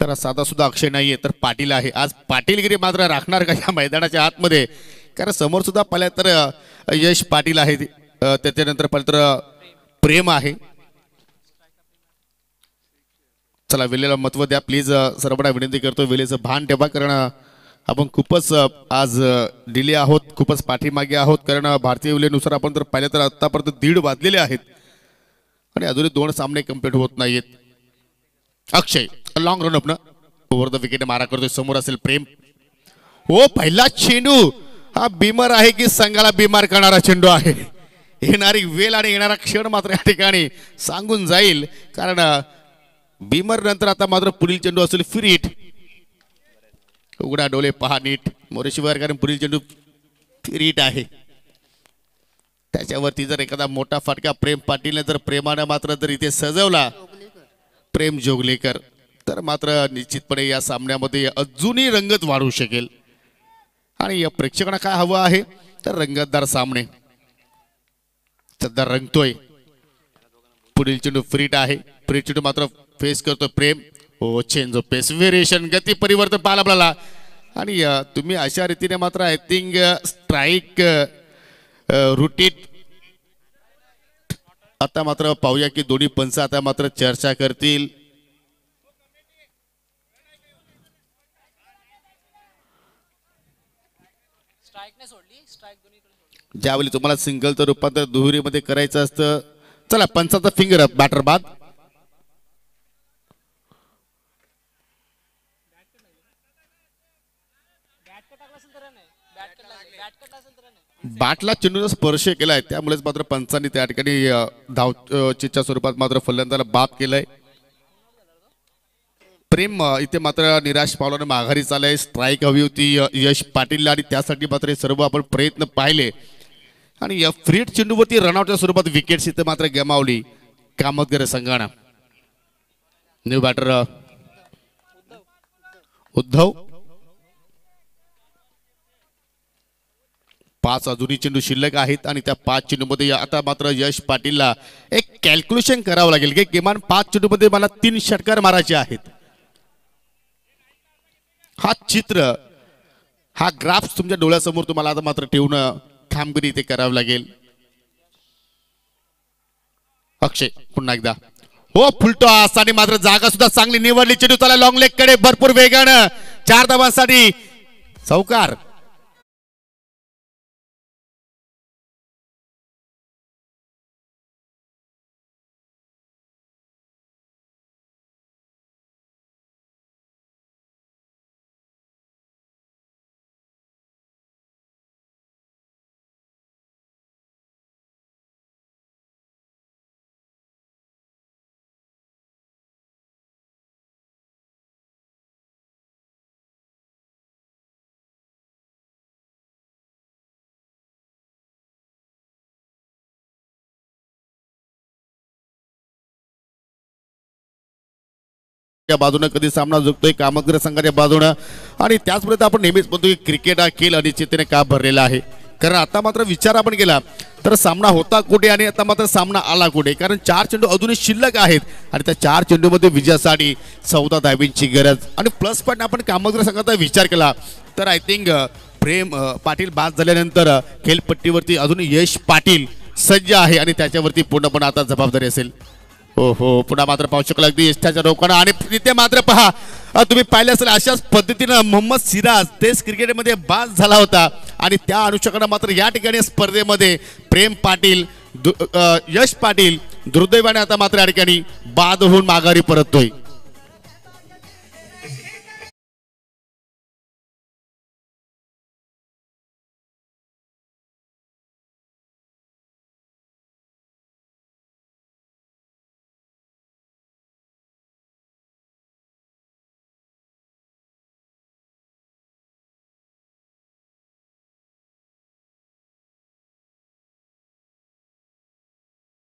तर साधा सुद्धा अक्षय नाहीये तर पाटील आहे. आज पाटीलगिरी मात्र राखणार का या मैदानाच्या आतमध्ये, कारण समोर सुद्धा पाहिलं तर यश पाटील आहे, त्याच्यानंतर पाहिलं तर प्रेम आहे. चला, वेळेला महत्व द्या प्लीज, सर्वांना विनंती करतो. वेळेचं भान ठेवा, कारण आपण खूपच आज डिले आहोत, खूपच पाठीमागे आहोत. कारण भारतीय वेळेनुसार आपण जर पाहिलं तर आतापर्यंत 1:30 वाजलेले आहेत आणि अजूनही 2 सामने कंप्लीट होत नाहीत. Akshay long run up over the wicket मारा करतोय. समोर असेल प्रेम. हो, पहिला चेंडू हा बीमर आहे की संघाला बीमार करणारा चेंडू आहे. येणारी वेळ आणि येणारा क्षण मात्र या ठिकाणी सांगून जाईल, कारण बीमर नंतर आता मात्र पुढील चेंडू असेल फ्री हिट. उघडा डोळे पहा नीट मोरेशिवार, कारण पुढील चेंडू फ्री हिट आहे. त्याच्यावरती जर एखादा मोठा फटका प्रेम पाटीलने जर प्रेमाने मात्र जर इथे सजवला, प्रेम जोगलेकर, तर मात्र निश्चितपणे या सामन्यामध्ये अजूनही रंगत वाढू शकेल. आणि या प्रेक्षकांना काय हवं आहे तर रंगतदार सामने सध्या रंगतोय. पुढील चेंडू फ्री हिट आहे. फ्री चेंडू मात्र फेस करतो प्रेम. हो, चेंज ऑफ पेस, व्हेरिएशन, गती परिवर्तन पाहायला आपल्याला. आणि तुम्ही अशा रीतीने मात्र आय थिंक स्ट्राईक रुटीट आता मात्र पाहूया की दोन्ही पंच आता मात्र चर्चा करतील. ज्यावेळी तुम्हाला सिंगलचं रूपांतर दुहेरीमध्ये करायचं असतं. चला पंचाचा फिंगर अप बॅटर बाद. बॅटला चेंडूचा स्पर्श केलाय त्यामुळेच मात्र पंचांनी त्या ठिकाणी धावचीच्या स्वरूपात मात्र फलंदाला बाद केलंय. प्रेम इथे मात्र निराश पावलाने माघारी चालय. स्ट्राईक हवी होती यश पाटीलला आणि त्यासाठी मात्र सर्व आपण प्रयत्न पाहिले आणि या फ्रीट चेंडूवरती रनआउटच्या स्वरूपात विकेट्स इथे मात्र गमावली कामतगर संघानं. New batter Uddhav. 5 अजूनही चेंडू शिल्लक आहेत आणि त्या 5 चेंडूमध्ये आता मात्र यश पाटीलला एक कॅल्क्युलेशन करावं लागेल की किमान 5 चेंडूमध्ये मला 3 षटकार मारायचे आहेत. हा चित्र हा ग्राफ तुमच्या डोळ्यासमोर तुम्हाला आता मात्र ठेवून कामगिरी इथे करावं लागेल. अक्षय पुन्हा एकदा हो फुलटॉस आणि मात्र जागा सुद्धा चांगली निवडली. चेंडू चला लॉंग लेग कडे भरपूर वेगानं 4 धावांसाठी चौकार. या बाजूने कधी सामना झुकतोय कामतगर संघाच्या बाजूने आणि त्याचबरोबर आपण नेहमीच म्हणतो की क्रिकेट हा खेळ अनिश्चिततेने का भरलेला आहे. कारण आता मात्र विचार आपण केला तर सामना होता कुठे आणि आता मात्र सामना आला कुठे. कारण 4 चेंडू अजूनही शिल्लक आहेत आणि त्या 4 चेंडूमध्ये विजयासाठी 14 धावींची गरज आणि प्लस पॉईंट आपण कामतगर संघाचा विचार केला तर आय थिंक प्रेम पाटील बाद झाल्यानंतर खेळपट्टीवरती अजून यश पाटील सज्ज आहे आणि त्याच्यावरती पूर्णपणे आता जबाबदारी असेल. हो हो पुन्हा मात्र पाहू शकला अगदी यष्टाच्या रोखानं आणि तिथे मात्र पहा तुम्ही पाहिलं असेल अशाच पद्धतीनं मोहम्मद सिराज टेस्ट क्रिकेटमध्ये बाद झाला होता आणि त्या अनुषंगाने मात्र या ठिकाणी स्पर्धेमध्ये प्रेम पाटील यश पाटील दुर्दैवाने आता मात्र या ठिकाणी बाद होऊन माघारी परततोय.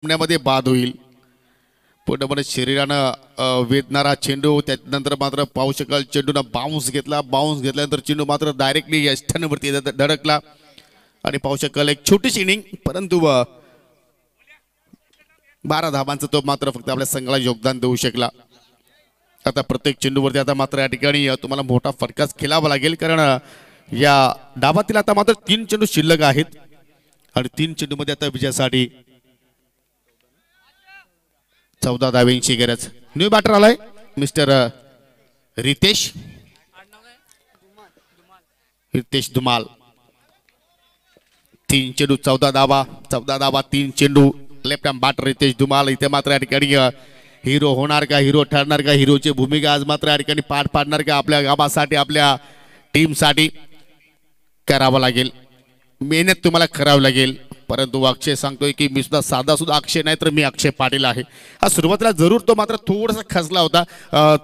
मध्ये बाद होईल. पूर्णपणे शरीरानं वेदणारा चेंडू त्यानंतर मात्र पाहू शकाल चेंडूनं बाउन्स घेतल्यानंतर चेंडू मात्र डायरेक्टली यष्टांवरती धडकला आणि पाहू शकाल एक छोटीशी इनिंग परंतु 12 धावांचा तो मात्र फक्त आपल्या संघाला योगदान देऊ शकला. आता प्रत्येक चेंडूवरती आता मात्र या ठिकाणी तुम्हाला मोठा फटकाच खेळावा लागेल कारण या डावातील आता मात्र 3 चेंडू शिल्लक आहेत आणि 3 चेंडूमध्ये आता विजयासाठी 14 धाव्यांची गरज. न्यू बॅटर आलाय मिस्टर रितेश धुमाल. 3 चेंडू 14 धावा 3 चेंडू. Left hand batter Ritesh Dhumal. इथे मात्र या ठिकाणी हिरो होणार का हिरो ठरणार का हिरोची भूमिका आज मात्र या ठिकाणी पार पाडणार का आपल्या गावासाठी आपल्या टीमसाठी करावं लागेल. मेहनत तुम्हाला करावं लागेल परंतु अक्षय सांगतोय की मी सुद्धा सुद्धा अक्षय नाही तर मी अक्षय पाटील आहे. हा सुरुवातीला जरूर तो मात्र थोडासा खचला होता.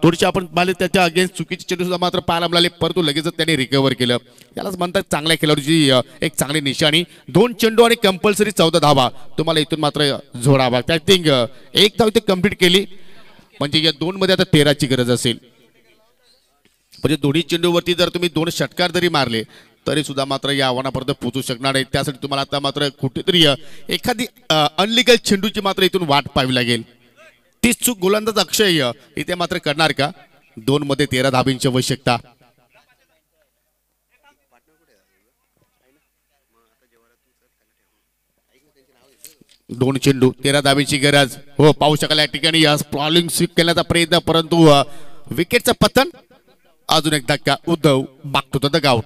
थोडीशी आपण पाहिले त्याच्या अगेन्स्ट चुकीचे चेंडू सुद्धा मात्र पाहायला मिळाले परंतु लगेचच त्याने रिकव्हर केलं. यालाच म्हणतात चांगल्या खेळाडूची एक चांगली निशाणी. 2 चेंडू आणि कंपल्सरी 14 धावा तुम्हाला इथून मात्र जोडावा. आय थिंक 1 धाव इथे कंप्लीट केली म्हणजे या 2 मध्ये आता 13ची गरज असेल. म्हणजे दोन्ही चेंडूवरती जर तुम्ही 2 षटकार जरी मारले तरी सुद्धा मात्र या आव्हानापर्यंत पोहोचू शकणार नाही. त्यासाठी तुम्हाला आता मात्र कुठेतरी एखादी अनलिगल चेंडूची मात्र इथून वाट पाहावी लागेल. ती चूक गोलंदाज अक्षय इथे मात्र करणार का. 2 मध्ये 13 धाबींची आवश्यकता. 2 चेंडू 13 धाब्यांची गरज. हो पाहू शकाल या ठिकाणी स्प्रॉलिंग स्वीप करण्याचा प्रयत्न, परंतु विकेटचं पतन. अजून एक धक्का. उद्धव बाक टू द डगआउट.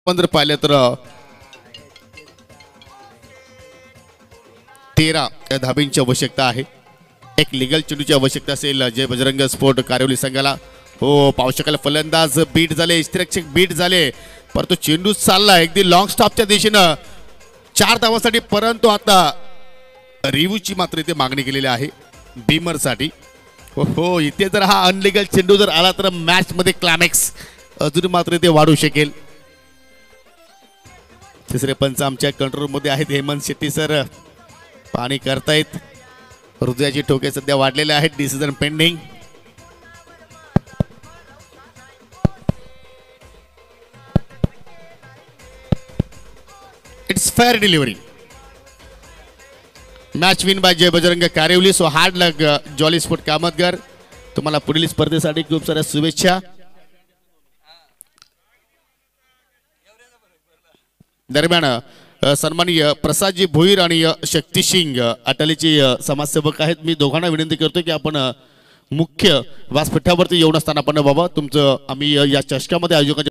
पंधरा पाहिलं तर 13 धाब्यांची आवश्यकता आहे. एक लिगल चेंडूची आवश्यकता असेल जय बजरंग स्पोर्ट कारिवली संघाला. हो पाहू शकाल फलंदाज बीट झाले, इस्तिरक्षक बीट झाले, परंतु चेंडू चालला अगदी लॉंग स्टॉपच्या दिशेनं 4 धावांसाठी. परंतु आता रिव्ह्यूची मात्र इथे मागणी केलेली आहे बीमरसाठी. हो इथे जर हा अनलिगल चेंडू जर आला तर मॅच मध्ये क्लायमॅक्स अजून मात्र इथे वाढू शकेल. तिसरे पंच आमच्या कंट्रोल मध्ये आहेत हेमंत शेट्टी सर. पाणी करतायत. हृदयाची ठोके सध्या वाढलेले आहेत. Decision pending. It's fair delivery. Match win by Jay Bajrang Karivali. So hard luck jolly sport Kamatgar. तुम्हाला पुढील स्पर्धेसाठी खूप साऱ्या शुभेच्छा. दरम्यान सन्माननीय प्रसादजी भोईर आणि शक्ती सिंग अटालीचे समाजसेवक आहेत. मी दोघांना विनंती करतो की आपण मुख्य व्यासपीठावरती येऊन असताना आपण बाबा तुमचं आम्ही या चषकामध्ये आयोजकांच्या